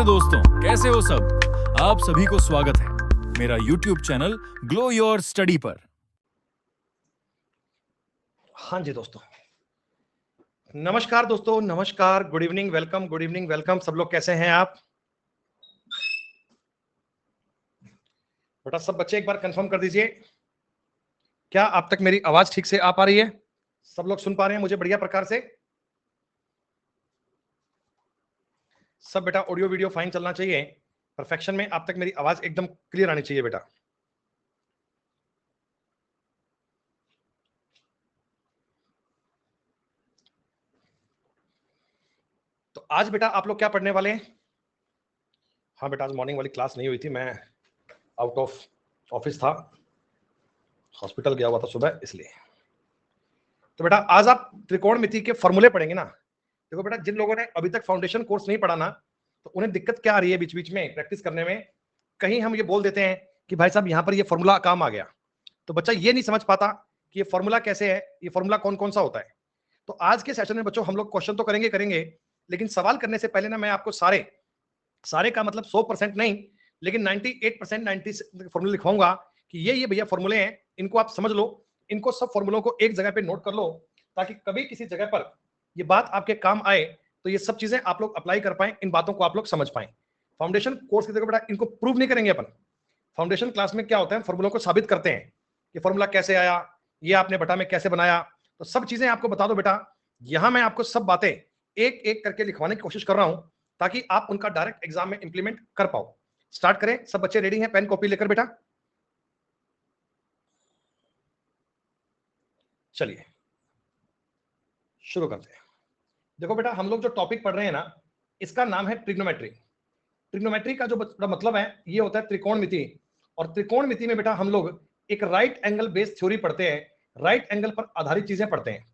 नमस्ते दोस्तों, कैसे हो सब। आप सभी को स्वागत है मेरा YouTube channel glow your study पर। हाँ जी दोस्तों, नमस्कार दोस्तों, नमस्कार, गुड इवनिंग, वेलकम। सब लोग कैसे हैं आप? बेटा सब बच्चे एक बार कंफर्म कर दीजिए, क्या आप तक मेरी आवाज ठीक से आ पा रही है? सब लोग सुन पा रहे हैं मुझे बढ़िया प्रकार से? सब बेटा ऑडियो वीडियो फाइन चलना चाहिए, परफेक्शन में आप तक मेरी आवाज एकदम क्लियर आनी चाहिए बेटा। तो आज बेटा आप लोग क्या पढ़ने वाले हैं? हाँ बेटा, आज मॉर्निंग वाली क्लास नहीं हुई थी, मैं आउट ऑफ ऑफिस था, हॉस्पिटल गया हुआ था सुबह, इसलिए। तो बेटा आज आप त्रिकोणमिति के फॉर्मूले पढ़ेंगे ना। देखो बेटा, जिन लोगों ने अभी तक फाउंडेशन कोर्स नहीं पढ़ा ना, तो उन्हें दिक्कत क्या आ रही है बीच बीच में प्रैक्टिस करने में। कहीं हम ये बोल देते हैं कि भाई साहब यहाँ पर ये फॉर्मूला काम आ गया, तो बच्चा ये नहीं समझ पाता कि ये फॉर्मूला कैसे है, ये फॉर्मूला कौन कौन सा होता है। तो आज के सेशन में बच्चों हम लोग क्वेश्चन तो करेंगे, लेकिन सवाल करने से पहले ना मैं आपको सारे का मतलब 100% नहीं, लेकिन 98% 90 फॉर्मूले लिखवाऊंगा कि ये भैया फॉर्मूले हैं, इनको आप समझ लो, इनको सब फॉर्मूलों को एक जगह पे नोट कर लो, ताकि कभी किसी जगह पर ये बात आपके काम आए तो ये सब चीजें आप लोग अप्लाई कर पाए, इन बातों को आप लोग समझ पाए। फाउंडेशन कोर्स की जगह बेटा इनको प्रूव नहीं करेंगे अपन। फाउंडेशन क्लास में क्या होता है, फॉर्मूलों को साबित करते हैं कि फॉर्मूला कैसे आया, ये आपने बटा में कैसे बनाया, तो सब चीजें आपको बता दो बेटा। यहां मैं आपको सब बातें एक एक करके लिखवाने की कोशिश कर रहा हूं, ताकि आप उनका डायरेक्ट एग्जाम में इंप्लीमेंट कर पाओ। स्टार्ट करें, सब बच्चे रेडी हैं पेन कॉपी लेकर बेटा? चलिए शुरू करते हैं। देखो बेटा, हम लोग जो टॉपिक पढ़ रहे हैं ना, इसका नाम है ट्रिग्नोमेट्री। ट्रिग्नोमेट्री का जो मतलब है, ये होता है त्रिकोणमिति। और त्रिकोणमिति में बेटा हम लोग एक राइट एंगल बेस्ड थ्योरी पढ़ते हैं, राइट एंगल पर आधारित चीजें पढ़ते हैं।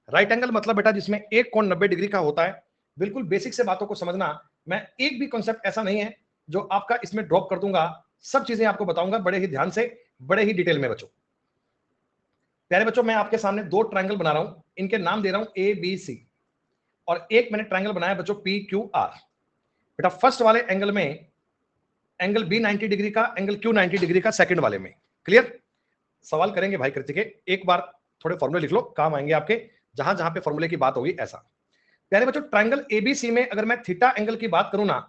राइट एंगल मतलब बेटा जिसमें एक कोण 90 डिग्री का होता है। बिल्कुल बेसिक से बातों को समझना, मैं एक भी कॉन्सेप्ट ऐसा नहीं है जो आपका इसमें ड्रॉप कर दूंगा, सब चीजें आपको बताऊंगा बड़े ही ध्यान से, बड़े ही डिटेल में बच्चों। प्यारे बच्चों, मैं आपके सामने दो ट्रायंगल बना रहा हूं, इनके नाम दे रहा हूं ए बी सी, और एक मैंने ट्रायंगल बनाया बच्चों पी क्यू आर। बेटा फर्स्ट वाले एंगल में एंगल बी 90 डिग्री का, एंगल क्यू 90 डिग्री का, सेकंड वाले में। क्लियर? सवाल करेंगे भाई कृतिके, एक बार थोड़े फॉर्मूले लिख लो, काम आएंगे आपके, जहां जहां पे फॉर्मूले की बात होगी ऐसा। प्यारे बच्चों, ट्रायंगल एबीसी में अगर मैं थीटा एंगल की बात करूं ना,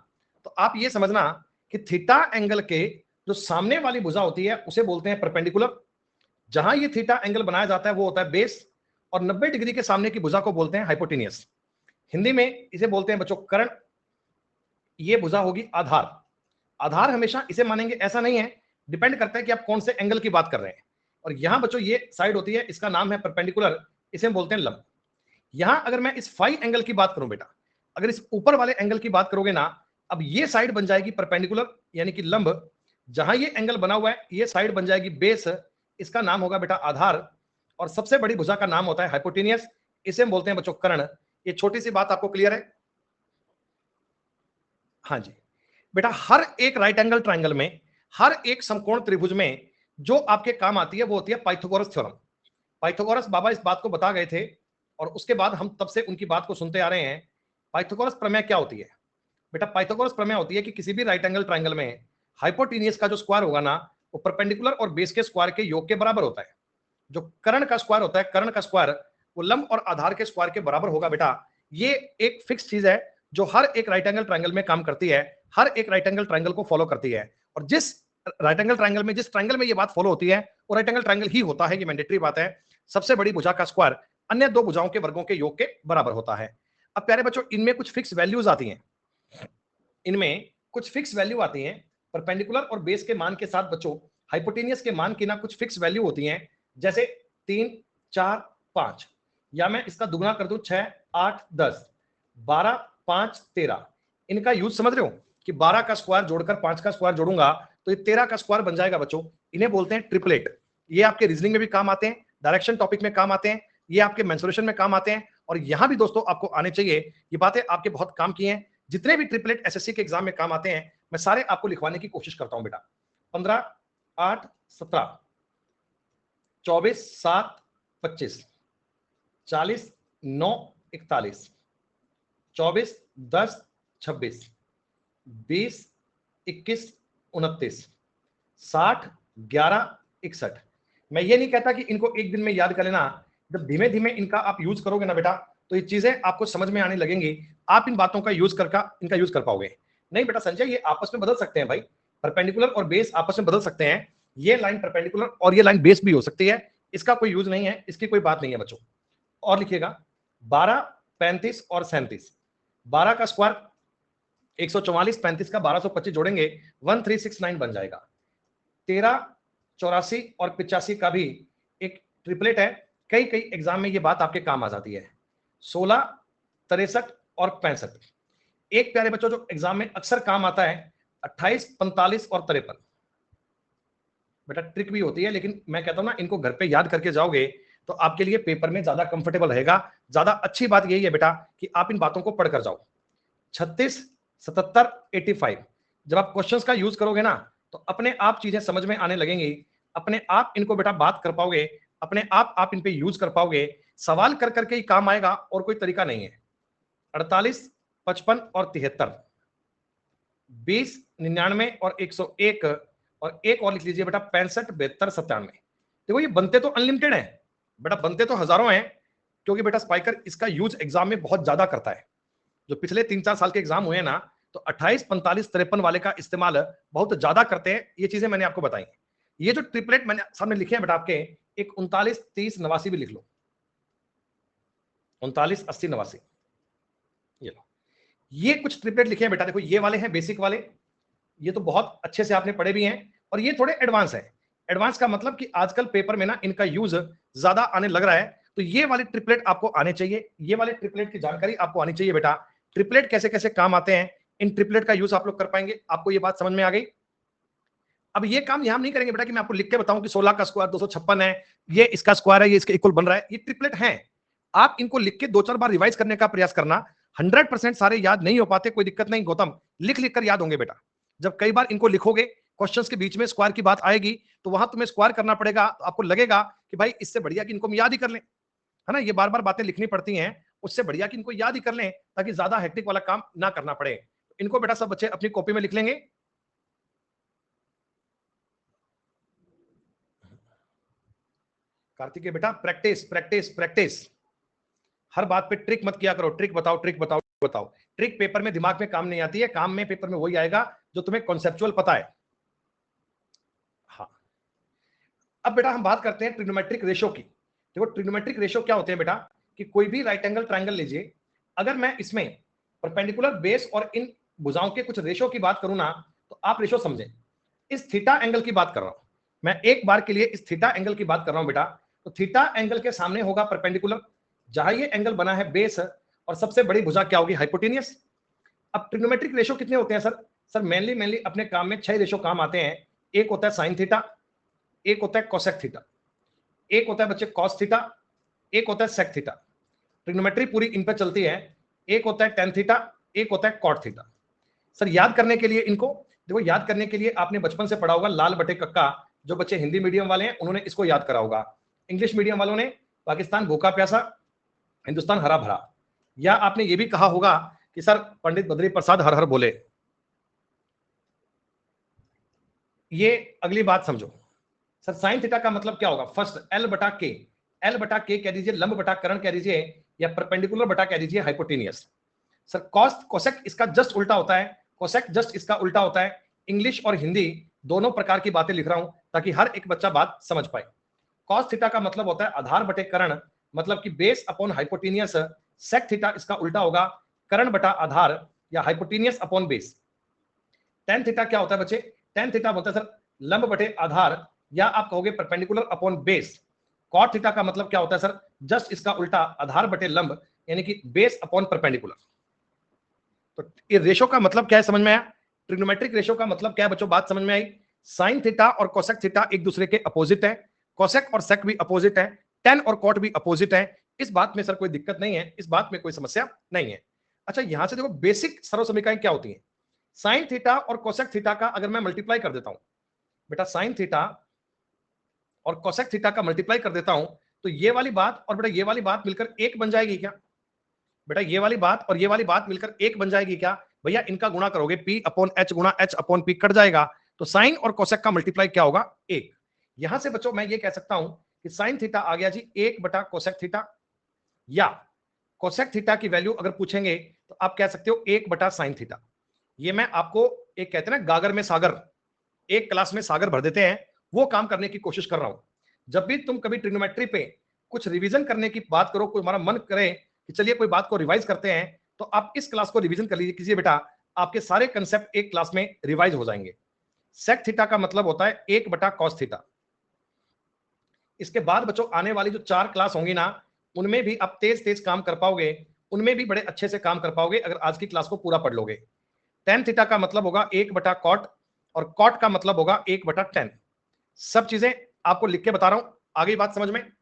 तो आप ये समझना कि थीटा एंगल के जो सामने वाली भुजा होती है उसे बोलते हैं परपेंडिकुलर। जहां ये थीटा एंगल बनाया जाता है वो होता है बेस, और 90 डिग्री के सामने की भुजा को बोलते हैं हाइपोटेनियस। हिंदी में इसे बोलते हैं बच्चों कर्ण। ये भुजा होगी आधार। आधार हमेशा इसे मानेंगे ऐसा नहीं है, डिपेंड करता है कि आप कौन से एंगल की बात कर रहे हैं। और यहां बच्चों ये साइड होती है, इसका नाम है परपेंडिकुलर, इसे बोलते हैं लंब। यहां अगर मैं इस फाई एंगल की बात करूं बेटा, अगर इस ऊपर वाले एंगल की बात करोगे ना, अब ये साइड बन जाएगी परपेंडिकुलर यानी कि लंब। जहां ये एंगल बना हुआ है ये साइड बन जाएगी बेस, इसका नाम होगा बेटा आधार। और सबसे बड़ी भुजा का नाम होता है हाइपोटेनियस, इसे हम बोलते हैं बच्चों कर्ण। ये छोटी सी बात आपको क्लियर है? हाँ जी बेटा, हर एक राइट एंगल ट्रायंगल में, हर एक समकोण त्रिभुज में जो आपके काम आती है वो होती है पाइथागोरस थ्योरम। पाइथागोरस बाबा इस बात को बता गए थे, और उसके बाद हम तब से उनकी बात को सुनते आ रहे हैं। पाइथागोरस प्रमेय क्या होती है बेटा? पाइथागोरस प्रमेय होती है कि किसी भी राइट एंगल ट्रायंगल में हाइपोटेनियस का जो स्क्वायर होगा ना, वो परपेंडिकुलर और बेस के स्क्वायर के योग के बराबर होता है। जो कर्ण का स्क्वायर होता है, कर्ण का स्क्वायर, वो लंब और आधार के स्क्वायर के बराबर होगा बेटा। ये एक फिक्स चीज है जो हर एक राइट एंगल ट्रायंगल में काम करती है, हर एक राइट एंगल ट्रायंगल को फॉलो करती है। और जिस राइट एंगल ट्रायंगल में, जिस ट्रायंगल में ये बात फॉलो होती है, वो राइट एंगल ट्रायंगल ही होता है, ये मैंडेटरी बात है। सबसे बड़ी भुजा का स्क्वायर अन्य दो भुजाओं के वर्गों के योग के बराबर होता है। अब प्यारे बच्चों, इनमें कुछ फिक्स वैल्यूज आती हैं, इनमें कुछ फिक्स वैल्यू आती हैं परपेंडिकुलर और बेस के मान के साथ बच्चों। हाइपोटेनियस के मान की ना कुछ फिक्स वैल्यू होती हैं, जैसे 3, 4, 5, या मैं इसका दुगना कर दूं 6, 8, 10, 12, 5, 13। इनका यूज समझ रहे हो कि 12 का स्क्वायर जोड़कर 5 का स्क्वायर जोड़ूंगा तो ये 13 का स्क्वायर बन जाएगा बच्चों। इन्हें बोलते हैं ट्रिपलेट। ये आपके रीजनिंग में भी काम आते हैं, डायरेक्शन टॉपिक में काम आते हैं, ये आपके मेंसुरेशन में काम आते हैं, और यहां भी दोस्तों आपको आने चाहिए। ये बातें आपके बहुत काम की हैं। जितने भी ट्रिपलेट एसएससी के एग्जाम में काम आते हैं, मैं सारे आपको लिखवाने की कोशिश करता हूं बेटा। 15, 8, 17, 24, 7, 25, 40, 9, 41, 24, 10, 26, 20, 21, 29, 60, 11, 61। मैं ये नहीं कहता कि इनको एक दिन में याद कर लेना, जब धीमे धीमे इनका आप यूज करोगे ना बेटा, तो ये चीजें आपको समझ में आने लगेंगी, आप इन बातों का यूज इनका यूज कर पाओगे। नहीं बेटा संजय, ये आपस में बदल सकते हैं भाई, परपेंडिकुलर और बेस आपस में बदल सकते हैं, ये लाइन परपेंडिकुलर और ये लाइन बेस भी हो सकती है, इसका कोई यूज नहीं है, इसकी कोई बात नहीं है बच्चों। और लिखिएगा 12, 35 और 37, 12 का स्क्वायर 144, 35 का 1225 जोड़ेंगे 1369 बन जाएगा। 13, 84 और 85 का भी एक ट्रिपलेट है, कई कई एग्जाम में ये बात आपके काम आ जाती है। 16, 63 और 65। एक प्यारे बच्चों जो एग्जाम में अक्सर काम आता है 28, 45 और 53। बेटा ट्रिक भी होती है, लेकिन मैं कहता हूं ना, इनको घर पे याद करके जाओगे तो आपके लिए पेपर में ज्यादा कंफर्टेबल रहेगा। ज्यादा अच्छी बात यही है बेटा कि आप इन बातों को पढ़कर जाओ। 36, 77, 85। जब आप क्वेश्चंस का यूज करोगे ना, तो अपने आप चीजें समझ में आने लगेंगी, अपने आप इनको बेटा बात कर पाओगे, अपने आप इन पे यूज कर पाओगे, सवाल कर करके ही काम आएगा और कोई तरीका नहीं है। 48, 55 और 73, 20, 99 और 101, और एक और लिख लीजिए बेटा 65, 72, 97। देखो ये बनते तो अनलिमिटेड है बेटा, बनते तो हजारों हैं, क्योंकि बेटा स्पाइकर इसका यूज एग्जाम में बहुत ज्यादा करता है। जो पिछले 3-4 साल के एग्जाम हुए ना, तो 28, 45, 53 वाले का इस्तेमाल बहुत ज्यादा करते हैं। ये चीजें मैंने आपको बताई। ये जो ट्रिपलेट मैंने सामने लिखे हैं बेटा आपके, एक 39, 30, 89 भी लिख लो, 39, 80, 89। ये लो, ये कुछ ट्रिपलेट लिखे हैं बेटा। देखो ये वाले हैं बेसिक वाले, ये तो बहुत अच्छे से आपने पढ़े भी हैं, और ये थोड़े एडवांस है। एडवांस का मतलब कि आजकल पेपर में ना इनका यूज ज्यादा आने लग रहा है, तो ये वाले ट्रिपलेट आपको आने चाहिए, ये वाले ट्रिपलेट की जानकारी आपको आनी चाहिए बेटा। ट्रिपलेट कैसे कैसे काम आते हैं, इन ट्रिपलेट का यूज आप लोग कर पाएंगे। आपको ये बात समझ में आ गई। अब ये काम यहां नहीं करेंगे बेटा कि मैं आपको लिख के बताऊं कि 16 का स्क्वायर 256 है, ये इसका स्क्वायर है, ये इसके इक्वल बन रहा है। ये ट्रिपलेट है, आप इनको लिख के 2-4 बार रिवाइज करने का प्रयास करना। 100% सारे याद नहीं हो पाते, कोई दिक्कत नहीं गौतम, लिख लिख कर याद होंगे बेटा। जब कई बार इनको लिखोगे, क्वेश्चंस के बीच में स्क्वायर की बात आएगी, तो वहां तुम्हें स्क्वायर करना पड़ेगा, तो आपको लगेगा कि भाई इससे बढ़िया कि इनको हम याद ही कर लें, है ना। ये बार बार बातें लिखनी पड़ती हैं, उससे बढ़िया कि इनको याद ही कर लें, ताकि ज्यादा हेक्टिक वाला काम ना करना पड़े। इनको बेटा सब बच्चे अपनी कॉपी में लिख लेंगे। कार्तिक बेटा प्रैक्टिस प्रैक्टिस प्रैक्टिस, हर बात पे ट्रिक मत किया करो, ट्रिक बताओ ट्रिक बताओ बताओ। ट्रिक पेपर में दिमाग में काम नहीं आती है, काम में पेपर में वही आएगा जो तुम्हें कॉन्सेप्चुअल पता है। हाँ, अब बेटा हम बात करते हैं ट्रिग्नोमेट्रिक रेशो की। देखो ट्रिग्नोमेट्रिक रेशो क्या होते हैं बेटा, कि कोई भी राइट एंगल ट्रायंगल लीजिए, अगर मैं इसमें परपेंडिकुलर बेस और इन भुजाओं के कुछ रेशो की बात करूं ना, तो आप रेशो समझें। इस थीटा एंगल की बात कर रहा हूं मैं, एक बार के लिए इस थीटा एंगल की बात कर रहा हूं बेटा। तो थीटा एंगल के सामने होगा परपेंडिकुलर, जहां ये एंगल बना है बेस, और सबसे बड़ी भुजा क्या होगी, हाइपोटेनियस। अब ट्रिग्नोमेट्रिक रेशो कितने होते हैं सर? सर मेनली अपने काम में 6 रेशो काम आते हैं। एक होता है साइन थीटा, एक होता है कोसेक थीटा, एक होता है बच्चे कॉस थीटा, एक होता है सेक थीटा। ट्रिग्नोमेट्री पूरी इन पे चलती है। एक होता है टेन थीटा, एक होता है कॉट थीटा। सर याद करने के लिए इनको, देखो याद करने के लिए आपने बचपन से पढ़ा होगा लाल बटे कक्का। जो बच्चे हिंदी मीडियम वाले हैं उन्होंने इसको याद करा होगा, इंग्लिश मीडियम वालों ने पाकिस्तान भूखा प्यासा, हिंदुस्तान हरा भरा। या आपने ये भी कहा होगा कि सर पंडित बद्री प्रसाद हर हर बोले। ये अगली बात समझो। सर साइन थीटा का मतलब क्या होगा? फर्स्ट एल बटा के, एल बटा के कह दीजिए, लंब बटा कर्ण कह दीजिए, या परपेंडिकुलर बटा कह दीजिए हाइपोटेनियस। सर कॉस कोसेक इसका जस्ट उल्टा होता है, कोसेक जस्ट इसका उल्टा होता है। इंग्लिश और हिंदी दोनों प्रकार की बातें लिख रहा हूं ताकि हर एक बच्चा बात समझ पाए। कॉस थीटा का मतलब होता है आधार बटे कर्ण, मतलब कि base upon hypotenuse. Sec theta इसका उल्टा होगा, कर्ण बटा आधार या hypotenuse upon base. Tan theta क्या होता है बच्चे? टेन थीटा बोलता है सर लंब बटे आधार, या आप कहोगे perpendicular upon base. Cot theta का मतलब क्या होता है सर? जस्ट इसका उल्टा, आधार बटे लंब, यानी कि बेस अपॉन परपेंडिकुलर। तो ये रेशो का मतलब क्या है, समझ में आया? ट्रिग्नोमेट्रिक रेशो का मतलब क्या है बच्चों, बात समझ में आई? साइन थीटा और कोसेक थीटा एक दूसरे के अपोजिट है, कोसेक और सेक भी अपोजिट है, टेन और कॉट भी अपोजिट है। इस बात में सर कोई दिक्कत नहीं है, इस बात में कोई समस्या नहीं है। अच्छा यहां से देखो बेसिक सरल समीकरण क्या होती है। साइन थीटा और कोसेक थीटा का अगर मैं मल्टीप्लाई कर देता हूं बेटा, साइन थीटा और कोसेक थीटा का मल्टीप्लाई कर देता हूं, तो ये वाली बात और बेटा ये वाली बात मिलकर एक बन जाएगी क्या? बेटा ये वाली बात और ये वाली बात मिलकर एक बन जाएगी क्या? भैया इनका गुणा करोगे P अपॉन H गुणा H अपॉन P कट जाएगा, तो साइन और कोसेक का मल्टीप्लाई क्या होगा 1। यहां से बच्चों मैं ये कह सकता हूं कि साइन थीटा आ गया जी 1 बटा कोसेक थीटा, या कोसेक थीटा की वैल्यू अगर पूछेंगे तो आप कह सकते हो 1 बटा साइन थीटा। ये मैं आपको एक कहते हैं ना गागर में सागर, एक क्लास में सागर भर देते हैं, वो काम करने की कोशिश कर रहा हूं। जब भी तुम कभी ट्रिग्नोमेट्री पे कुछ रिवीजन करने की बात करो, कोई हमारा मन करे कि चलिए कोई बात को रिवाइज करते हैं, तो आप इस क्लास को रिवीजन कर लीजिए बेटा, आपके सारे कंसेप्ट एक क्लास में रिवाइज हो जाएंगे। सेक थीटा का मतलब होता है 1 बटा कॉस थीटा। इसके बाद बच्चों आने वाली जो 4 क्लास होंगी ना, उनमें भी आप तेज तेज काम कर पाओगे, उनमें भी बड़े अच्छे से काम कर पाओगे अगर आज की क्लास को पूरा पढ़ लोगे। टेन थीटा का मतलब होगा 1 बटा कॉट, और कॉट का मतलब होगा 1 बटा टेन। सब चीजें आपको लिख के बता रहा हूं, आगे बात समझ में।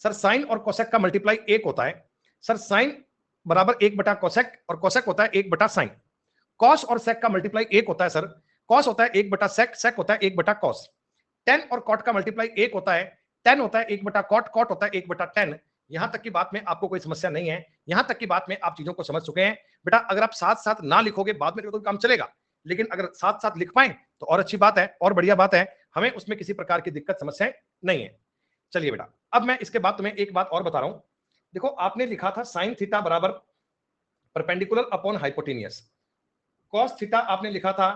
सर साइन और कोसेक का मल्टीप्लाई 1 होता है। सर साइन बराबर 1 बटा कोसेक, और कोसेक होता है 1 बटा साइन। कॉस और सेक का मल्टीप्लाई 1 होता है सर, कॉस होता है 1 बटा सेक, सेक होता है 1 बटा कॉस। टेन और कॉट का मल्टीप्लाई 1 होता है, टेन होता है 1 बटा कॉट, कॉट होता है 1 बटा टेन। यहां तक की बात में आपको कोई समस्या नहीं है, यहां तक की बात में आप चीजों को समझ चुके हैं। बेटा अगर आप साथ साथ ना लिखोगे बाद में तो काम चलेगा, लेकिन अगर साथ साथ लिख पाए तो और अच्छी बात है और बढ़िया बात है, हमें उसमें किसी प्रकार की दिक्कत समस्या नहीं है। चलिए बेटा अब मैं इसके बाद तुम्हें एक बात और बता रहा हूं। देखो आपने लिखा था साइन थीटा बराबर perpendicular upon hypotenuse, cos theta आपने लिखा था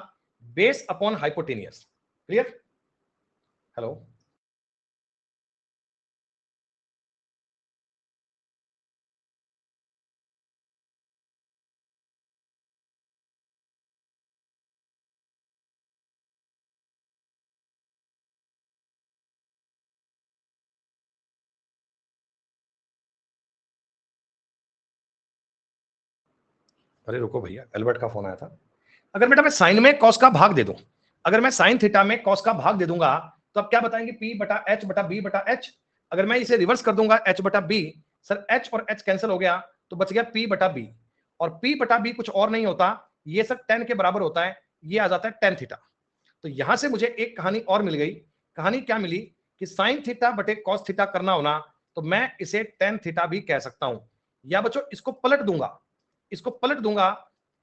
base upon hypotenuse. Clear? Hello, अरे रुको भैया, एल्बर्ट का फोन आया था। अगर बेटा मैं साइन में कॉस का भाग दे दूं, अगर मैं साइन थीटा में कॉस का भाग दे दूंगा, तो अब क्या बताएंगे P बटा H बटा B बटा H। अगर मैं इसे रिवर्स कर दूंगा H बटा B, सर H और H कैंसिल हो गया, तो बच गया P बटा B, और P बटा B कुछ और नहीं होता, ये सब टेन के बराबर होता है, ये आ जाता है टेन थीटा। तो यहां से मुझे एक कहानी और मिल गई। कहानी क्या मिली कि साइन थीटा बटे कॉस थीटा करना होना, तो मैं इसे टेन थीटा भी कह सकता हूं, या बच्चों इसको पलट दूंगा, इसको पलट दूंगा,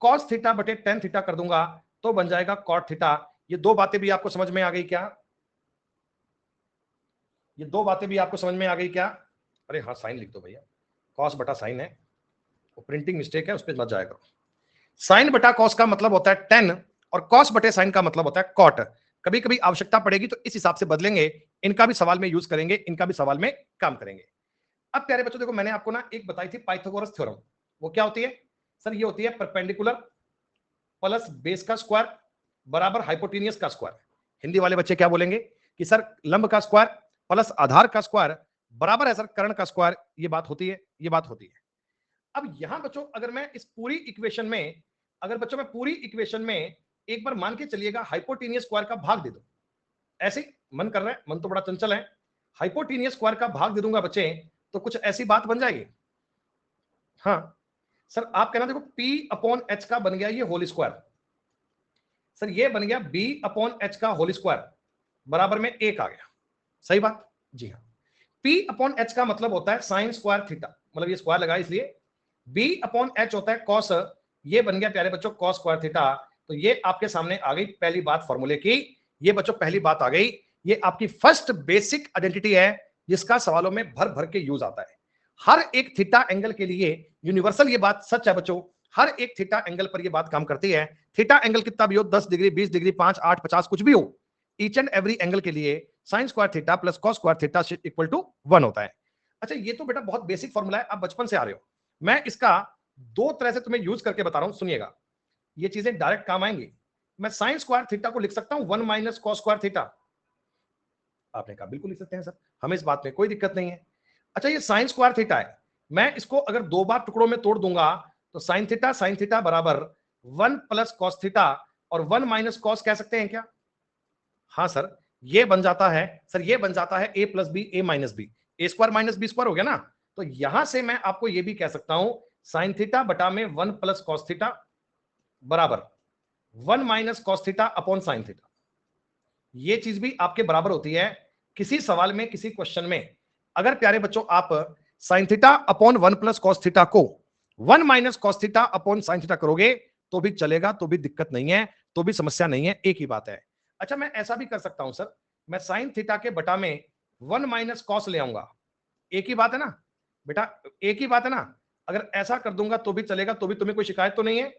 कॉस थीटा बटे टेन थीटा कर दूंगा, तो बन जाएगा कॉट थीटा। ये दो बातें भी आपको समझ में आ गई क्या? ये दो बातें भी आपको समझ में आ गई क्या? अरे हाँ साइन लिख दो भैया, कॉस बटा साइन है, वो प्रिंटिंग मिस्टेक है, उस पर मत जाया करो। साइन बटा कॉस का मतलब होता है टेन, और कॉस बटे साइन का मतलब होता है कॉट। कभी कभी आवश्यकता पड़ेगी तो इस हिसाब से बदलेंगे, इनका भी सवाल में यूज करेंगे, इनका भी सवाल में काम करेंगे। अब प्यारे बच्चों देखो मैंने आपको ना एक बताई थी पाइथागोरस थ्योरम, वो क्या होती है सर? ये होती है परपेंडिकुलर प्लस बेस का स्क्वायर बराबर हाइपोटेनियस का स्क्वायर। हिंदी वाले बच्चे क्या बोलेंगे कि सर लंब का स्क्वायर प्लस आधार का स्क्वायर बराबर है सर कर्ण का स्क्वायर। ये बात होती है, ये बात होती है। अब यहां बच्चों अगर मैं इस पूरी इक्वेशन में, अगर बच्चों मैं पूरी इक्वेशन में एक बार मान के चलिएगा हाइपोटेनियस स्क्वायर का भाग दे दूं, ऐसे मन कर रहा है, मन तो बड़ा चंचल है, हाइपोटेनियस स्क्वायर का भाग दे दूंगा बच्चे, तो कुछ ऐसी बात बन जाएगी। हाँ सर आप कहना देखो P अपॉन H का बन गया ये होल स्क्वायर, सर ये बन गया B अपॉन H का होल स्क्वायर बराबर में 1 आ गया। सही बात? जी हाँ। P अपॉन H का मतलब होता है साइन स्क्वायर थीटा, मतलब ये स्क्वायर लगा इसलिए। B अपॉन H होता है कॉस, ये बन गया प्यारे बच्चों कॉस स्क्वायर थीटा। तो ये आपके सामने आ गई पहली बात फॉर्मूले की, ये बच्चों पहली बात आ गई। ये आपकी फर्स्ट बेसिक आइडेंटिटी है जिसका सवालों में भर भर के यूज आता है। हर एक थीटा एंगल के लिए यूनिवर्सल ये बात सच है बच्चों, हर एक थीटा एंगल पर ये बात काम करती है। थीटा एंगल कितना भी हो, 10 डिग्री, 20 डिग्री, 5, 8, 50 कुछ भी हो, ईच एंड एवरी एंगल के लिए sine square theta plus cos square theta equal to 1 होता है। अच्छा ये तो बेटा बहुत बेसिक फॉर्मूला है, आप बचपन से आ रहे हो। मैं इसका दो तरह से तुम्हें यूज करके बता रहा हूं, सुनिएगा, ये चीजें डायरेक्ट काम आएंगी। मैं साइन स्क्वायर थीटा को लिख सकता हूं 1 माइनस कॉस स्क्वायर थीटा। आपने कहा बिल्कुल लिख सकते हैं सर, हमें इस बात में कोई दिक्कत नहीं है। अच्छा ये साइन स्क्वायर थीटा है, मैं इसको अगर दो बार टुकड़ों में तोड़ दूंगा तो साइन थीटा बराबर 1 प्लस कॉस थीटा, और 1 माइनस कॉस कह सकते हैं क्या? हाँ सर ये बन जाता है, सर ये बन जाता है a plus b, a minus b, a square minus b square हो गया ना। तो यहां से मैं आपको ये भी कह सकता हूं साइन थीटा बटा में 1 प्लस कॉस थीटा बराबर 1 minus cos theta upon sine theta. ये चीज भी आपके बराबर होती है। किसी सवाल में, किसी क्वेश्चन में अगर प्यारे बच्चों आप sine theta upon 1 plus cos theta को 1 minus cos theta upon sine theta करोगे तो भी चलेगा, तो भी दिक्कत नहीं है, तो भी समस्या नहीं है, एक ही बात है। अच्छा, मैं ऐसा भी कर सकता हूं सर, मैं साइन थीटा के बटा में 1 माइनस कॉस ले आऊंगा, एक ही बात है ना बेटा, एक ही बात है ना। अगर ऐसा कर दूंगा तो भी चलेगा, तो भी तुम्हें कोई शिकायत तो नहीं है।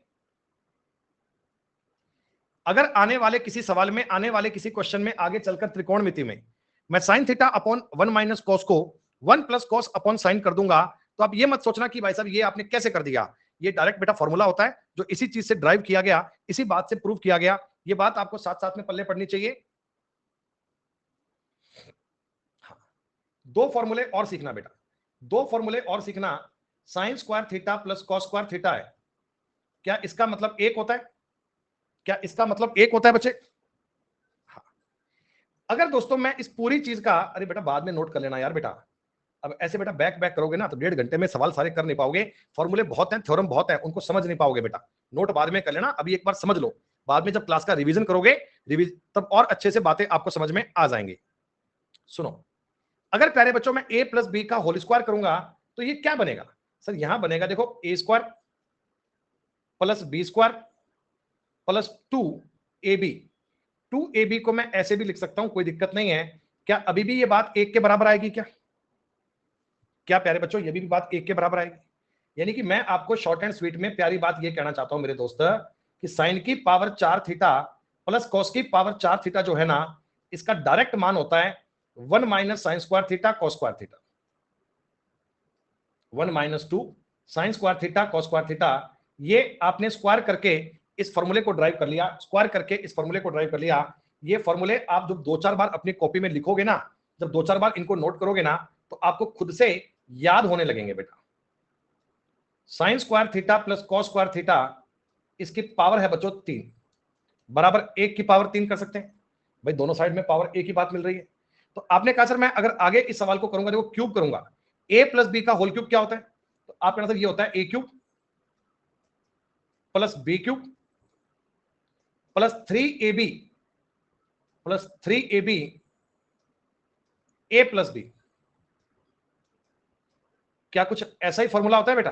अगर आने वाले किसी सवाल में, आने वाले किसी क्वेश्चन में आगे चलकर त्रिकोणमिति में मैं sine theta upon 1 minus cos को 1 प्लस कॉस अपॉन साइन कर दूंगा, तो आप ये मत सोचना कि भाई साहब ये आपने कैसे कर दिया। ये डायरेक्ट बेटा फॉर्मूला होता है जो इसी चीज से ड्राइव किया गया, इसी बात से प्रूव किया गया। ये बात आपको साथ साथ में पल्ले पड़नी चाहिए। हाँ, दो फॉर्मूले और सीखना बेटा, दो फॉर्मूले और सीखना। Sign square theta plus cos square theta है, क्या इसका मतलब एक होता है? क्या इसका मतलब एक होता है बच्चे? हाँ। अगर दोस्तों मैं इस पूरी चीज का, अरे बेटा बाद में नोट कर लेना यार बेटा, अब ऐसे बेटा बैक बैक करोगे ना तो 1.5 घंटे में सवाल सारे कर नहीं पाओगे। फॉर्मूले बहुत हैं, थ्योरम बहुत है, उनको समझ नहीं पाओगे बेटा। नोट बाद में कर लेना, अभी एक बार समझ लो, बाद में जब क्लास का रिवीजन करोगे, तब और अच्छे से बातें आपको समझ में आ जाएंगी। सुनो, अगर प्यारे बच्चों मैं a प्लस बी का होल स्क्वायर करूंगा तो ये क्या बनेगा सर? यहां बनेगा देखो a square plus b square plus 2ab। 2ab को मैं ऐसे भी लिख सकता हूं, कोई दिक्कत नहीं है। क्या अभी भी ये बात एक के बराबर आएगी? क्या क्या प्यारे बच्चों ये भी बात एक के बराबर आएगी? यानी कि मैं आपको शॉर्ट एंड स्वीट में प्यारी बात ये कहना चाहता हूं मेरे दोस्त, कि साइन की पावर 4 थीटा प्लस कॉस की पावर 4 थीटा जो है ना, इसका डायरेक्ट मान होता है 1 minus sign square theta cos square theta. 1 minus 2 sine square theta cos square theta. ये आपने स्क्वायर करके इस फॉर्मूले को ड्राइव कर लिया, स्क्वायर करके इस फॉर्मूले को ड्राइव कर लिया। ये फॉर्मूले आप जब 2-4 बार अपनी कॉपी में लिखोगे ना, जब 2-4 बार इनको नोट करोगे ना, तो आपको खुद से याद होने लगेंगे बेटा। Sign square theta plus cos square theta, इसकी पावर है बच्चों 3, बराबर 1 की पावर 3 कर सकते हैं भाई, दोनों साइड में पावर एक ही बात मिल रही है। तो आपने कहा सर मैं अगर आगे इस सवाल को करूंगा, देखो क्यूब करूंगा, a प्लस बी का होल क्यूब क्या होता है? तो आपका मतलब ये होता है a cube plus b cube plus 3ab plus 3ab a plus b. क्या कुछ ऐसा ही फॉर्मूला होता है बेटा?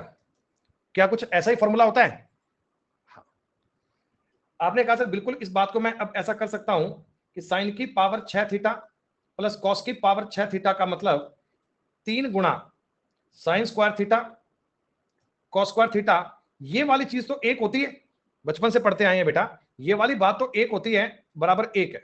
क्या कुछ ऐसा ही फॉर्मूला होता है? हाँ। आपने कहा सर बिल्कुल, इस बात को मैं अब ऐसा कर सकता हूं कि साइन की पावर 6 थीटा प्लस कॉस की पावर 6 थीटा का मतलब 3 गुणा sign square theta cos square theta. ये वाली चीज तो एक होती है, बचपन से पढ़ते आए हैं बेटा, ये वाली बात तो एक होती है, बराबर एक है,